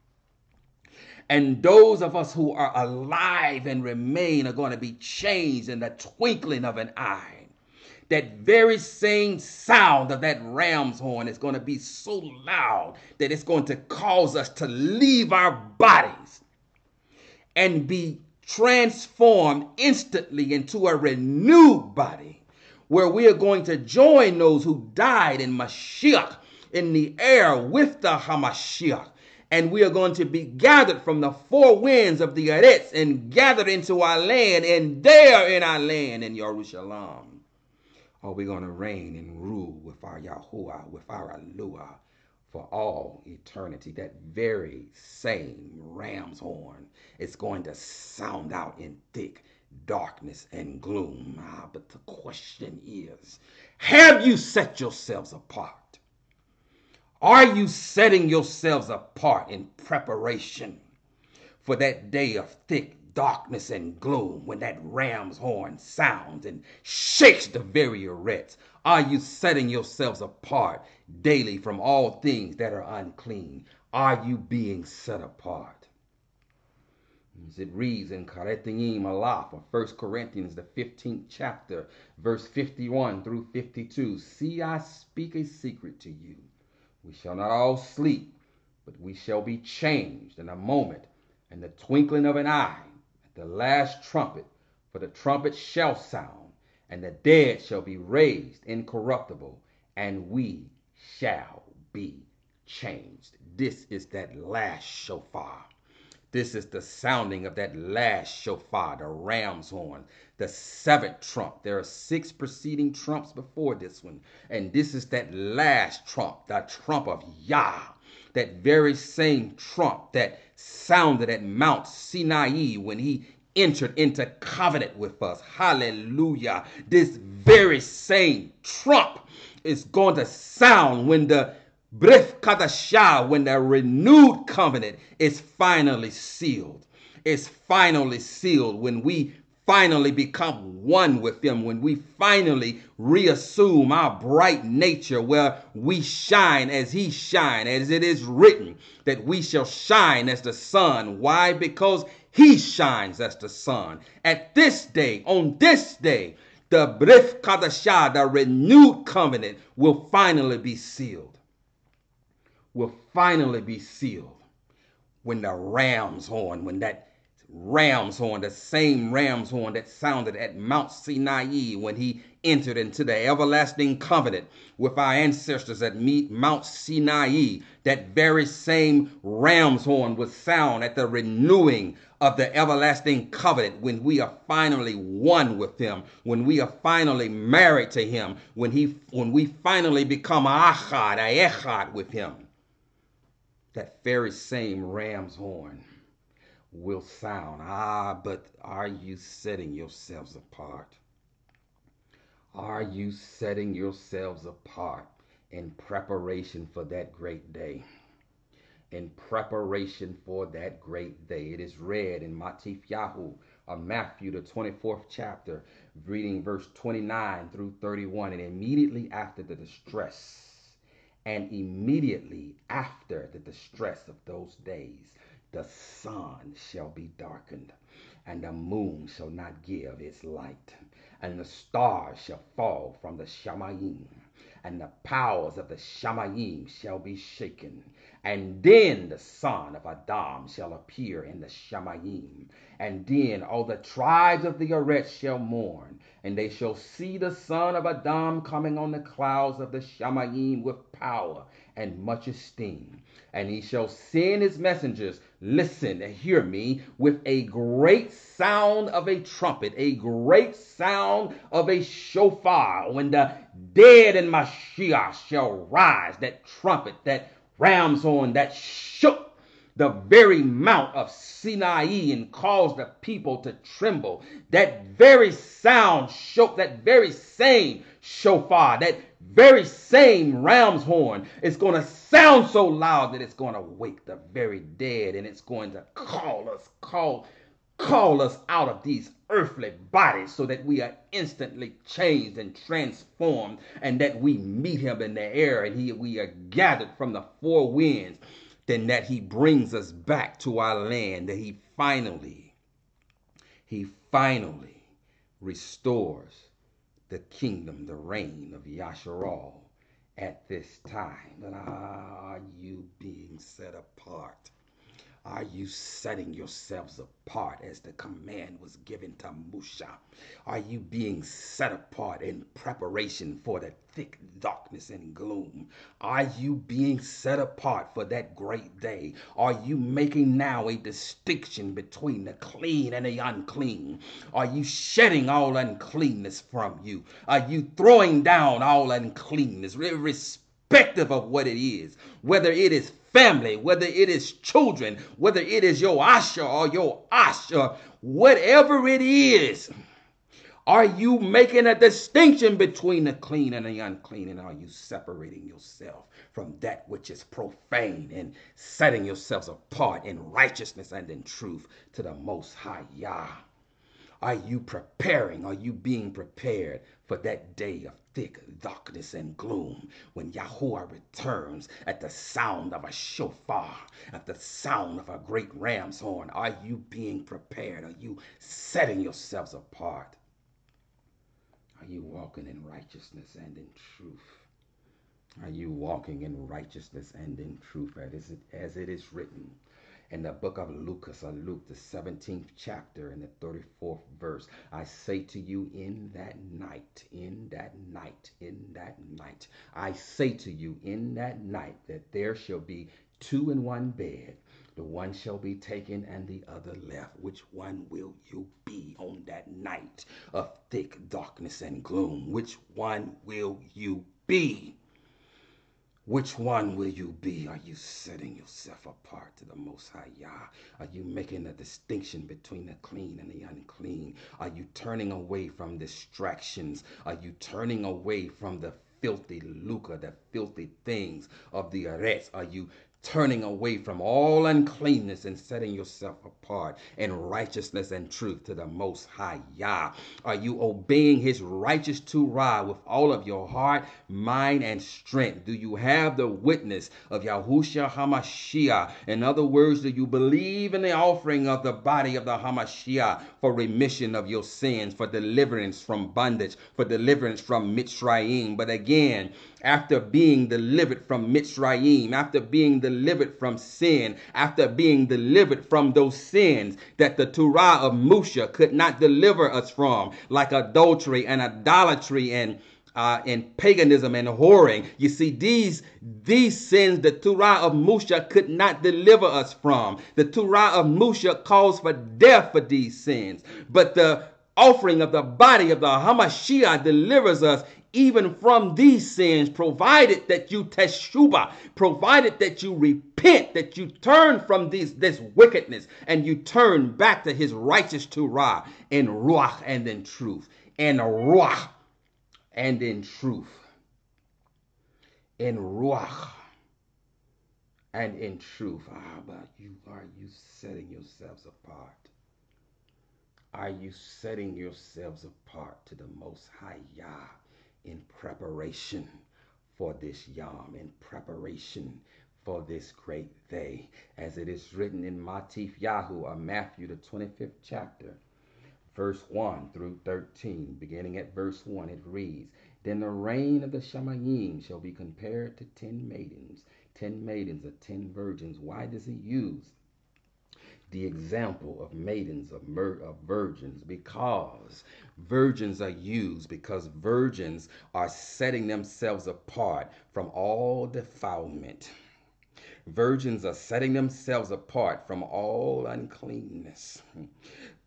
And those of us who are alive and remain are going to be changed in the twinkling of an eye. That very same sound of that ram's horn is going to be so loud that it's going to cause us to leave our bodies and be transformed instantly into a renewed body, where we are going to join those who died in Mashiach in the air with the Hamashiach. And we are going to be gathered from the four winds of the Eretz and gathered into our land, and there in our land in Jerusalem are we going to reign and rule with our Yahuwah, with our Eluah for all eternity. That very same ram's horn is going to sound out in thick darkness and gloom. But the question is, have you set yourselves apart? Are you setting yourselves apart in preparation for that day of thick darkness and gloom, when that ram's horn sounds and shakes the very Eretz? Are you setting yourselves apart daily from all things that are unclean? Are you being set apart? As it reads in Karetayim Alaf of 1 Corinthians, the 15th chapter, verse 51 through 52. See, I speak a secret to you. We shall not all sleep, but we shall be changed in a moment, in the twinkling of an eye, at the last trumpet. For the trumpet shall sound, and the dead shall be raised incorruptible, and we shall be changed. This is that last shofar. This is the sounding of that last shofar, the ram's horn, the seventh trump. There are 6 preceding trumps before this one. And this is that last trump, the trump of Yah. That very same trump that sounded at Mount Sinai when he entered into covenant with us. Hallelujah. This very same trump is going to sound when the Brith Kadashah, when the renewed covenant is finally sealed. It's finally sealed when we finally become one with him, when we finally reassume our bright nature where we shine as he shines, as it is written that we shall shine as the sun. Why? Because he shines as the sun. At this day, on this day, the Brith Kadashah, the renewed covenant, will finally be sealed. Will finally be sealed when the ram's horn, when that ram's horn, the same ram's horn that sounded at Mount Sinai when he entered into the everlasting covenant with our ancestors at Mount Sinai, that very same ram's horn would sound at the renewing of the everlasting covenant when we are finally one with him, when we are finally married to him, when we finally become echad with him. That very same ram's horn will sound. But are you setting yourselves apart? Are you setting yourselves apart in preparation for that great day? In preparation for that great day. It is read in Matthew, the 24th chapter, reading verse 29 through 31. And immediately after the distress, and immediately after the distress of those days, the sun shall be darkened, and the moon shall not give its light, and the stars shall fall from the Shamayim, and the powers of the Shamayim shall be shaken. And then the son of Adam shall appear in the Shamayim. And then all the tribes of the earth shall mourn, and they shall see the son of Adam coming on the clouds of the Shamayim with power and much esteem. And he shall send his messengers, listen, hear me, with a great sound of a trumpet, a great sound of a shofar, when the dead in Mashiach shall rise. That trumpet, that ram's horn that shook the very mount of Sinai and caused the people to tremble. That very sound shook, that very same shofar, that very same ram's horn is going to sound so loud that it's going to wake the very dead, and it's going to call us out of these earthly bodies so that we are instantly changed and transformed, and that we meet him in the air, and we are gathered from the 4 winds. Then that he brings us back to our land, that he finally restores the kingdom, the reign of YAHUAH'S at this time. But are you being set apart? Are you setting yourselves apart as the command was given to Musha? Are you being set apart in preparation for the thick darkness and gloom? Are you being set apart for that great day? Are you making now a distinction between the clean and the unclean? Are you shedding all uncleanness from you? Are you throwing down all uncleanness, irrespective of what it is, whether it is family, whether it is children, whether it is your Asha or your Asha, whatever it is? Are you making a distinction between the clean and the unclean? And are you separating yourself from that which is profane and setting yourselves apart in righteousness and in truth to the Most High Yah? Are you preparing? Are you being prepared for that day of thick darkness and gloom when Yahuwah returns at the sound of a shofar, at the sound of a great ram's horn? Are you being prepared? Are you setting yourselves apart? Are you walking in righteousness and in truth? Are you walking in righteousness and in truth as it is written? In the book of Lucas, or Luke, the 17th chapter and the 34th verse, I say to you, in that night, I say to you, in that night, that there shall be two in one bed. The one shall be taken and the other left. Which one will you be on that night of thick darkness and gloom? Which one will you be? Which one will you be? Are you setting yourself apart to the Most High Yah? Are you making a distinction between the clean and the unclean? Are you turning away from distractions? Are you turning away from the filthy lucre, the filthy things of the arets? Are you turning away from all uncleanness and setting yourself apart in righteousness and truth to the Most High Yah? Are you obeying his righteous Torah with all of your heart, mind, and strength? Do you have the witness of Yahushua HaMashiach? In other words, do you believe in the offering of the body of the Hamashiach for remission of your sins, for deliverance from bondage, for deliverance from Mitzrayim? But again, after being delivered from Mitzrayim, after being delivered from sin, after being delivered from those sins that the Torah of Musha could not deliver us from, like adultery and idolatry and paganism and whoring. You see, these sins the Torah of Musha could not deliver us from. The Torah of Musha calls for death for these sins. But the offering of the body of the Hamashiach delivers us even from these sins, provided that you teshuvah, provided that you repent, that you turn from this wickedness, and you turn back to his righteous Torah in ruach and in truth, in ruach and in truth, in ruach and in truth. How about you? Are you setting yourselves apart? Are you setting yourselves apart to the Most High Yah in preparation for this Yom, in preparation for this great day? As it is written in Matif Yahu, or Matthew, the 25th chapter, verse 1 through 13, beginning at verse 1, it reads, Then the reign of the Shamayim shall be compared to 10 maidens. 10 maidens are 10 virgins. Why does he use the example of maidens, of virgins? Because virgins are used because virgins are setting themselves apart from all defilement. Virgins are setting themselves apart from all uncleanness.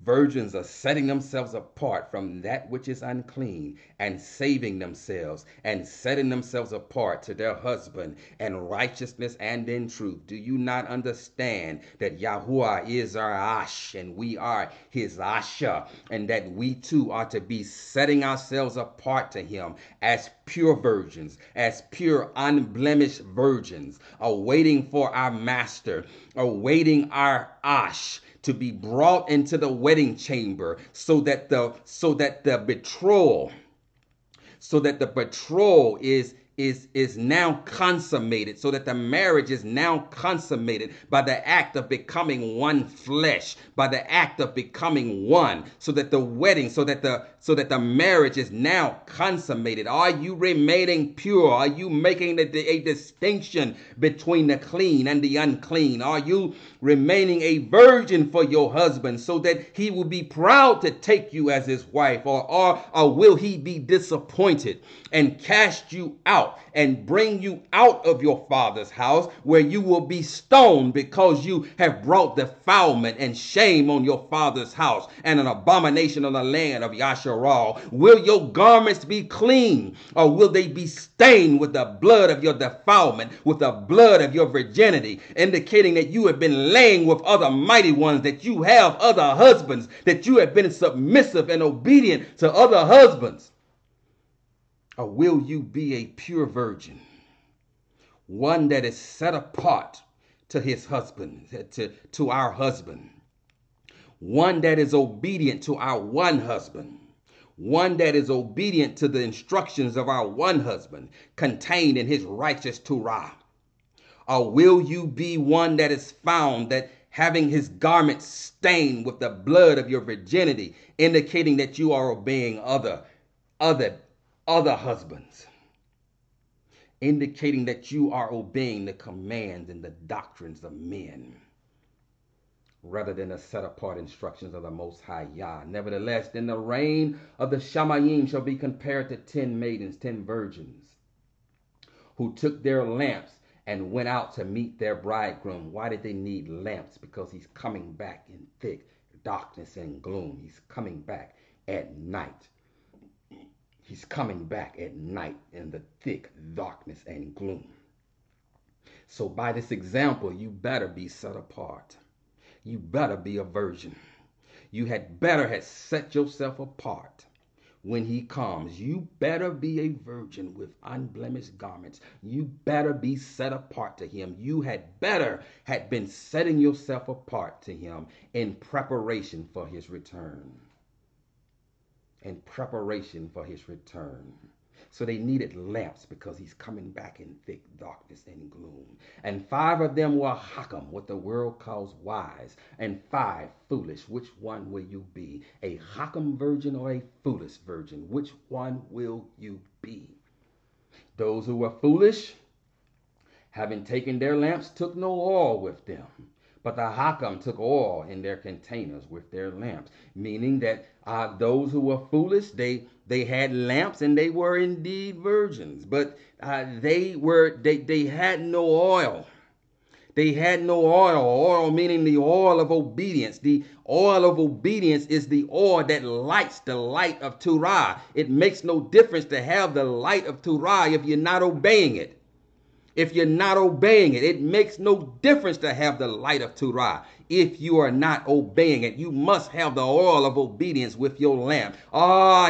Virgins are setting themselves apart from that which is unclean and saving themselves and setting themselves apart to their husband in righteousness and in truth. Do you not understand that Yahuwah is our Ash and we are his Asha, and that we too are to be setting ourselves apart to him as pure virgins, as pure unblemished virgins, awaiting for our master, awaiting our Ash to be brought into the wedding chamber, so that the betrothal is now consummated, so that the marriage is now consummated by the act of becoming one flesh, by the act of becoming one, so that the wedding, so that the marriage is now consummated. Are you remaining pure? Are you making a distinction between the clean and the unclean? Are you remaining a virgin for your husband so that he will be proud to take you as his wife? Or will he be disappointed and cast you out and bring you out of your father's house, where you will be stoned because you have brought defilement and shame on your father's house and an abomination on the land of Yasharal? Will your garments be clean, or will they be stained with the blood of your defilement, with the blood of your virginity, indicating that you have been laying with other mighty ones, that you have other husbands, that you have been submissive and obedient to other husbands? Or will you be a pure virgin, one that is set apart to his husband, to our husband, one that is obedient to our one husband, one that is obedient to the instructions of our one husband contained in his righteous Torah? Or will you be one that is found that having his garments stained with the blood of your virginity, indicating that you are obeying other husbands, indicating that you are obeying the commands and the doctrines of men? rather than the set apart instructions of the Most High Yah. Nevertheless, then the reign of the Shamayim shall be compared to 10 maidens, 10 virgins, who took their lamps and went out to meet their bridegroom. Why did they need lamps? Because he's coming back in thick darkness and gloom. He's coming back at night. He's coming back at night in the thick darkness and gloom. So by this example, you better be set apart. You better be a virgin. You had better have set yourself apart when he comes. You better be a virgin with unblemished garments. You better be set apart to him. You had better have been setting yourself apart to him in preparation for his return. In preparation for his return. So they needed lamps because he's coming back in thick darkness and gloom. And 5 of them were Hakam, what the world calls wise, and 5 foolish. Which one will you be? A Hakam virgin or a foolish virgin? Which one will you be? Those who were foolish, having taken their lamps, took no oil with them. But the Hakam took oil in their containers with their lamps, meaning that those who were foolish, they had lamps and they were indeed virgins, but they had no oil. They had no oil. Oil meaning the oil of obedience. The oil of obedience is the oil that lights the light of Torah. It makes no difference to have the light of Torah if you're not obeying it. If you're not obeying it, it makes no difference to have the light of Torah. If you are not obeying it, you must have the oil of obedience with your lamp.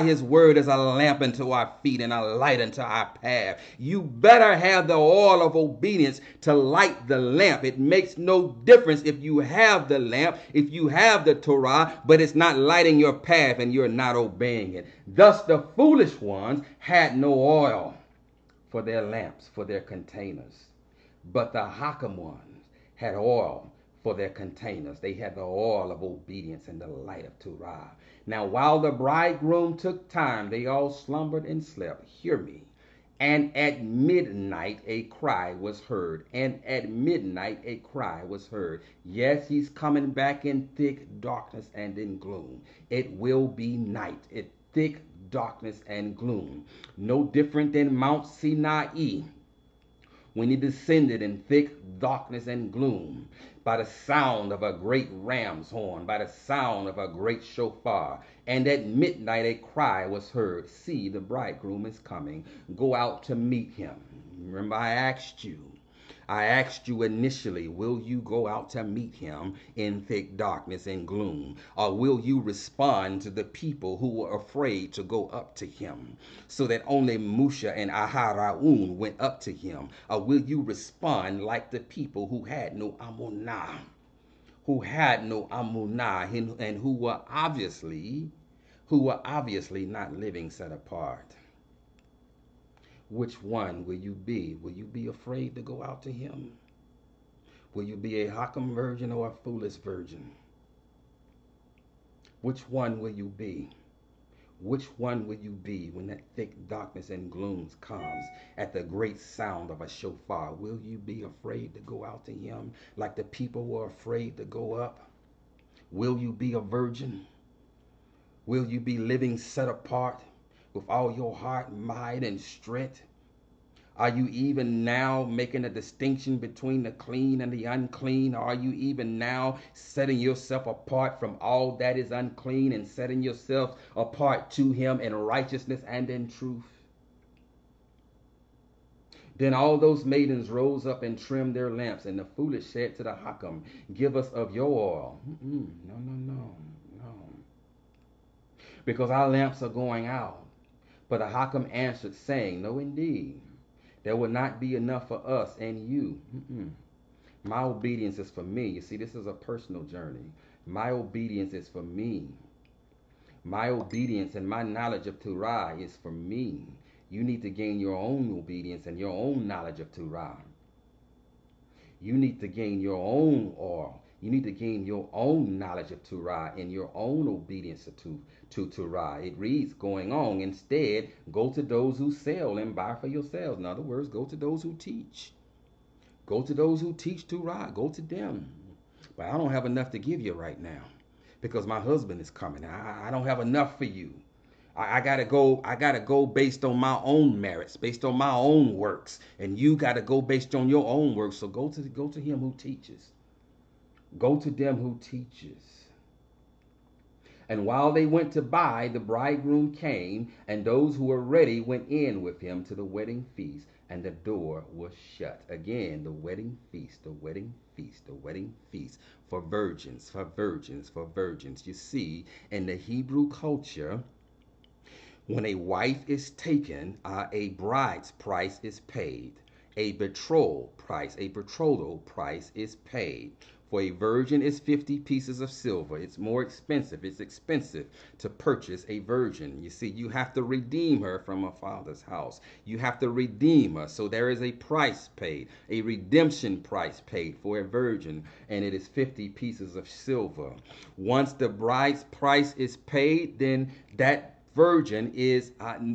His word is a lamp unto our feet and a light unto our path. You better have the oil of obedience to light the lamp. It makes no difference if you have the lamp, if you have the Torah, but it's not lighting your path and you're not obeying it. Thus the foolish ones had no oil for their lamps, for their containers. But the Hakam ones had oil for their containers. They had the oil of obedience and the light of Torah. Now while the bridegroom took time, they all slumbered and slept. Hear me. And at midnight a cry was heard. And at midnight a cry was heard. Yes, he's coming back in thick darkness and in gloom. It will be night. Thick darkness and gloom. No different than Mount Sinai when he descended in thick darkness and gloom by the sound of a great ram's horn, by the sound of a great shofar. And at midnight a cry was heard, see, the bridegroom is coming. Go out to meet him. Remember I asked you initially, will you go out to meet him in thick darkness and gloom? Or will you respond to the people who were afraid to go up to him, so that only Musha and Aharaun went up to him? Or will you respond like the people who had no amunah, and who were obviously not living set apart? Which one will you be? Will you be afraid to go out to him? Will you be a Hakam virgin or a foolish virgin? Which one will you be? Which one will you be when that thick darkness and gloom comes at the great sound of a shofar? Will you be afraid to go out to him like the people were afraid to go up? Will you be a virgin? Will you be living set apart with all your heart, mind, and strength? Are you even now making a distinction between the clean and the unclean? Are you even now setting yourself apart from all that is unclean and setting yourself apart to him in righteousness and in truth? Then all those maidens rose up and trimmed their lamps, and the foolish said to the Hakam, give us of your oil. No. Because our lamps are going out. But the Hakam answered, saying, no, indeed, there will not be enough for us and you. My obedience is for me. You see, this is a personal journey. My obedience is for me. My obedience and my knowledge of Torah is for me. You need to gain your own obedience and your own knowledge of Torah. You need to gain your own oil. You need to gain your own knowledge of Torah and your own obedience to Torah. It reads, going on, instead, go to those who sell and buy for yourselves. In other words, go to those who teach. Go to those who teach Torah. Go to them. But I don't have enough to give you right now because my husband is coming. I don't have enough for you. I gotta go. I gotta go based on my own merits, based on my own works, and you gotta go based on your own works. So go to him who teaches. Go to them who teaches. And while they went to buy, the bridegroom came, and those who were ready went in with him to the wedding feast, and the door was shut. Again, the wedding feast, the wedding feast, the wedding feast for virgins, for virgins, for virgins. You see, in the Hebrew culture, when a wife is taken, a bride's price is paid. A betrothal price is paid. For a virgin is 50 pieces of silver. It's more expensive. It's expensive to purchase a virgin. You see, you have to redeem her from her father's house. You have to redeem her. So there is a price paid, a redemption price paid for a virgin, and it is 50 pieces of silver. Once the bride's price is paid, then that virgin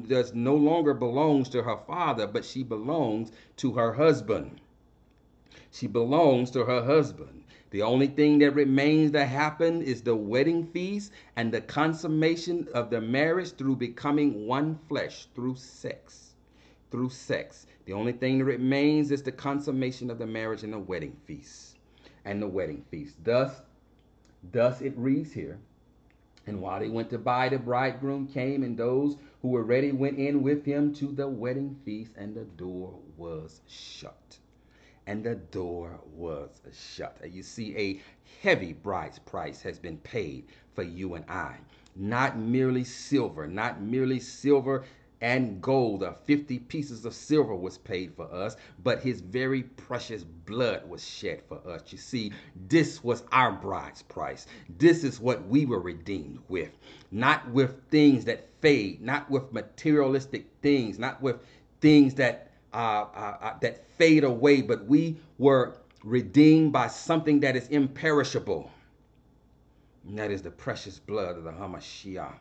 does no longer belongs to her father, but she belongs to her husband. She belongs to her husband. The only thing that remains to happen is the wedding feast and the consummation of the marriage through becoming one flesh through sex. Through sex. The only thing that remains is the consummation of the marriage and the wedding feast. And the wedding feast. Thus it reads here. And while they went to buy, the bridegroom came, and those who were ready went in with him to the wedding feast, and the door was shut. And the door was shut. You see, a heavy bride's price has been paid for you and I. Not merely silver and gold. 50 pieces of silver was paid for us, but his very precious blood was shed for us. You see, this was our bride's price. This is what we were redeemed with. Not with things that fade, not with materialistic things, not with things that fade away, but we were redeemed by something that is imperishable. And that is the precious blood of the Hamashiach.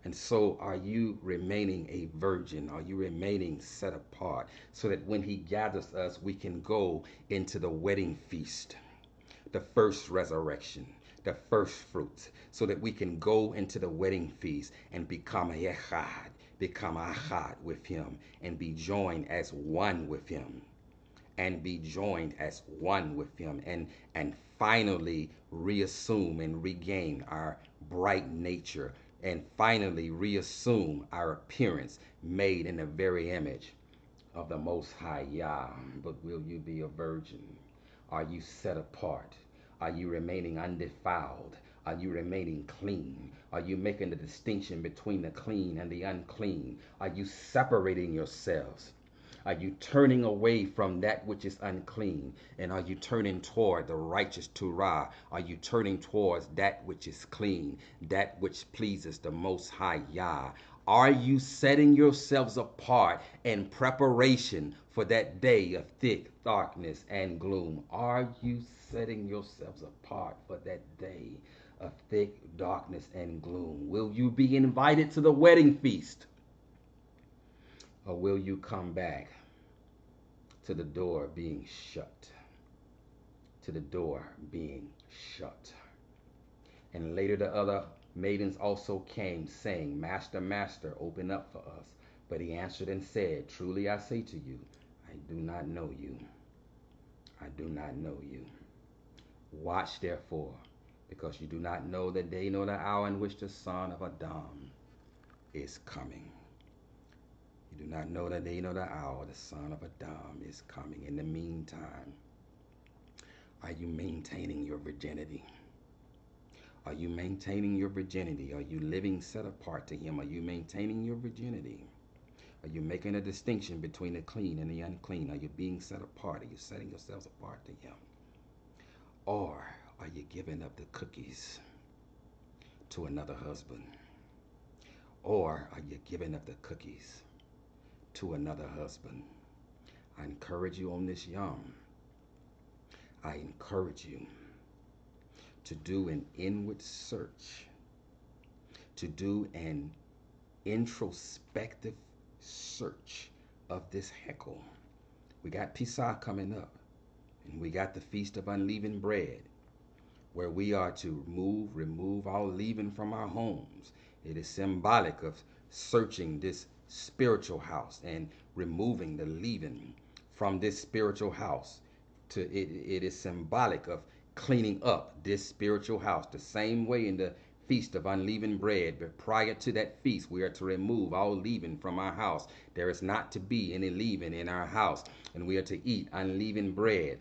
And so are you remaining a virgin? Are you remaining set apart so that when he gathers us, we can go into the wedding feast, the first resurrection, the first fruits, so that we can go into the wedding feast and become a Yahad, become Ahad with him, and be joined as one with him, and finally reassume and regain our bright nature, and finally reassume our appearance made in the very image of the Most High Yah. But will you be a virgin? Are you set apart? Are you remaining undefiled? Are you remaining clean? Are you making the distinction between the clean and the unclean? Are you separating yourselves? Are you turning away from that which is unclean? And are you turning toward the righteous Torah? Are you turning towards that which is clean, that which pleases the Most High Yah? Are you setting yourselves apart in preparation for that day of thick darkness and gloom? Are you setting yourselves apart for that day of thick darkness and gloom? Will you be invited to the wedding feast? Or will you come back to the door being shut? To the door being shut. And later the other maidens also came, saying, Master, Master, open up for us. But he answered and said, Truly I say to you, I do not know you. I do not know you. Watch therefore, because you do not know the day nor the hour in which the Son of Adam is coming. You do not know the day nor the hour the Son of Adam is coming. In the meantime, are you maintaining your virginity? Are you maintaining your virginity? Are you living set apart to him? Are you maintaining your virginity? Are you making a distinction between the clean and the unclean? Are you being set apart? Are you setting yourselves apart to him? Or are you giving up the cookies to another husband? Or are you giving up the cookies to another husband? I encourage you on this Yom. I encourage you to do an inward search, to do an introspective search of this heckle. We got Pesach coming up. And we got the Feast of Unleavened Bread, where we are to remove all leaven from our homes. It is symbolic of searching this spiritual house and removing the leaven from this spiritual house. It is symbolic of cleaning up this spiritual house. The same way in the Feast of Unleavened Bread, but prior to that feast, we are to remove all leaven from our house. There is not to be any leaven in our house, and we are to eat unleavened bread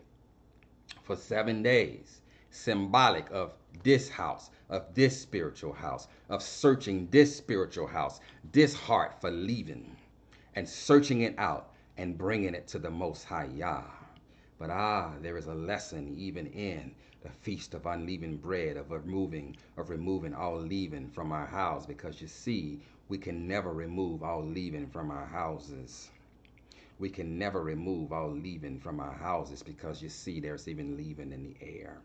for 7 days, symbolic of this house, of this spiritual house, of searching this spiritual house, this heart for leaven, and searching it out and bringing it to the Most High Yah. But there is a lesson even in the Feast of Unleavened Bread, of removing all leaven from our house, because you see, we can never remove all leaven from our houses. We can never remove all leaven from our houses, because you see, there's even leaven in the air.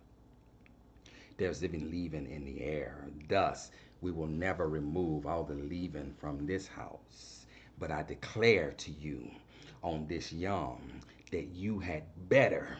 There's even leaven in the air. Thus, we will never remove all the leaven from this house. But I declare to you on this Yom that you had better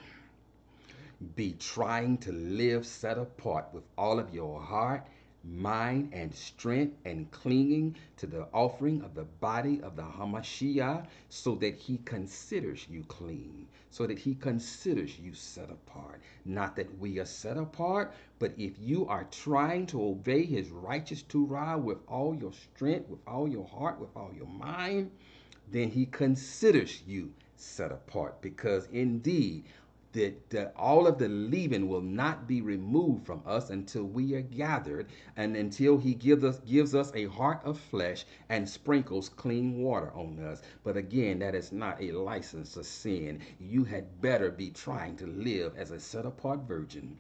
be trying to live set apart with all of your heart, mind, and strength, and clinging to the offering of the body of the Hamashiach, so that he considers you clean, so that he considers you set apart. Not that we are set apart, but if you are trying to obey his righteous Torah with all your strength, with all your heart, with all your mind, then he considers you set apart, because indeed that all of the leaven will not be removed from us until we are gathered, and until he gives us a heart of flesh and sprinkles clean water on us. But again, that is not a license to sin. You had better be trying to live as a set apart virgin.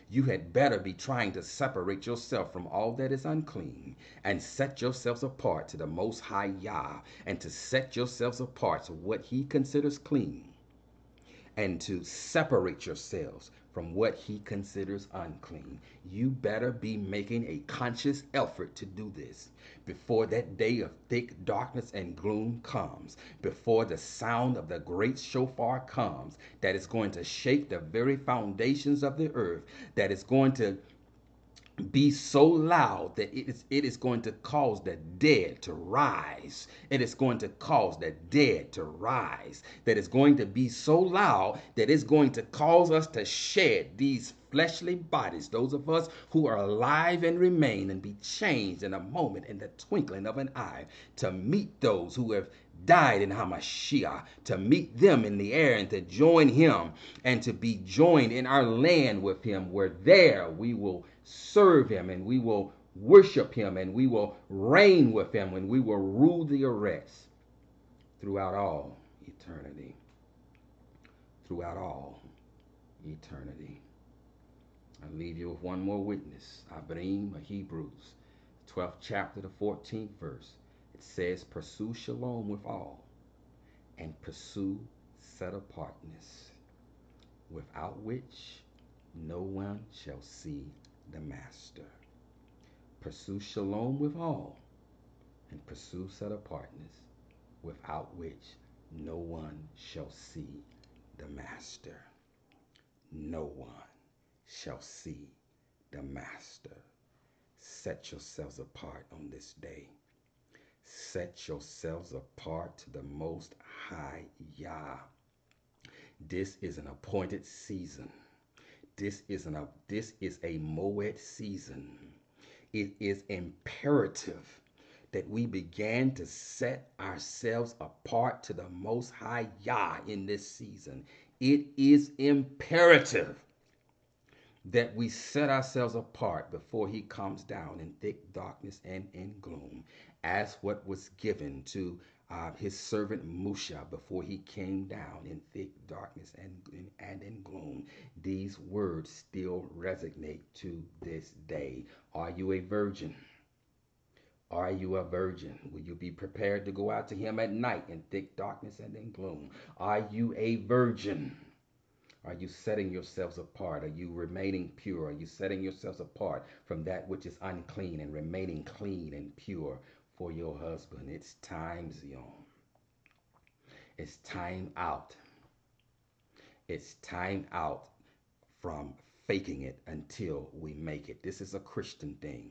You had better be trying to separate yourself from all that is unclean, and set yourselves apart to the Most High Yah, and to set yourselves apart to what he considers clean, and to separate yourselves from what he considers unclean. You better be making a conscious effort to do this before that day of thick darkness and gloom comes, before the sound of the great shofar comes, that is going to shake the very foundations of the earth, that is going to be so loud that it is going to cause the dead to rise. It is going to cause the dead to rise. That is going to be so loud that it's going to cause us to shed these fleshly bodies, those of us who are alive and remain, and be changed in a moment, in the twinkling of an eye, to meet those who have died in Hamashiach, to meet them in the air, and to join him, and to be joined in our land with him, where there we will serve him, and we will worship him, and we will reign with him, and we will rule the arrest throughout all eternity. Throughout all eternity. I'll leave you with one more witness. Abrim of Hebrews, 12th chapter, the 14th verse. It says, pursue shalom with all, and pursue set apartness, without which no one shall see the master. Pursue shalom with all, and pursue set apartness, without which no one shall see the master. No one shall see the master. Set yourselves apart on this day. Set yourselves apart to the Most High Yah. This is an appointed season. This is a Moed season. It is imperative that we began to set ourselves apart to the Most High Yah in this season. It is imperative that we set ourselves apart before he comes down in thick darkness and in gloom, as what was given to his servant Musha before he came down in thick darkness and in gloom. These words still resonate to this day. Are you a virgin? Are you a virgin? Will you be prepared to go out to him at night in thick darkness and in gloom? Are you a virgin? Are you setting yourselves apart? Are you remaining pure? Are you setting yourselves apart from that which is unclean and remaining clean and pure for your husband? It's time, Zion. It's time out. It's time out from faking it until we make it. This is a Christian thing.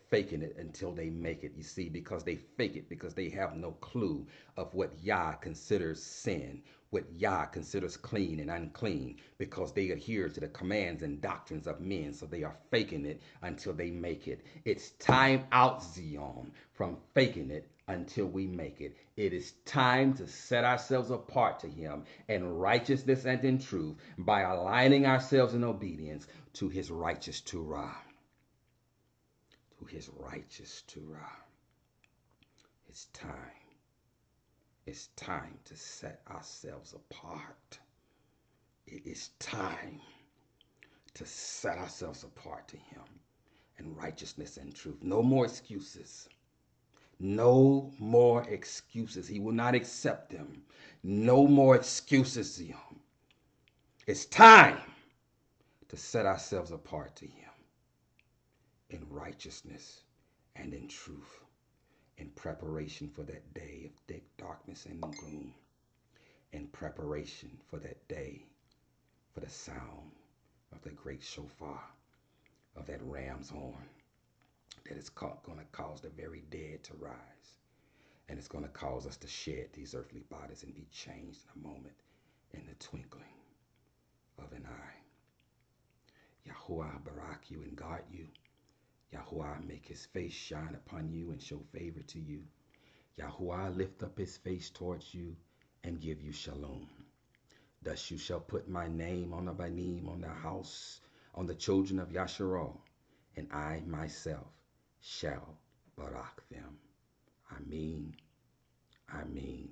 Faking it until they make it. You see, because they fake it because they have no clue of what Yah considers sin, what Yah considers clean and unclean, because they adhere to the commands and doctrines of men. So they are faking it until they make it. It's time out, Zion, from faking it until we make it. It is time to set ourselves apart to Him in righteousness and in truth by aligning ourselves in obedience to His righteous Torah. To His righteous Torah. It's time. It's time to set ourselves apart. It is time to set ourselves apart to Him in righteousness and truth. No more excuses. No more excuses. He will not accept them. No more excuses, Zion. It's time to set ourselves apart to Him in righteousness and in truth, in preparation for that day of thick darkness and gloom, in preparation for that day, for the sound of the great shofar, of that ram's horn that is going to cause the very dead to rise. And it's going to cause us to shed these earthly bodies and be changed in a moment, in the twinkling of an eye. Yahuwah barak you and guard you. Yahuwah make His face shine upon you and show favor to you. Yahuwah lift up His face towards you and give you shalom. Thus you shall put my name on the banim, on the house, on the children of Yasharal, and I myself shall barak them. Amen, amen,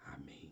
amen.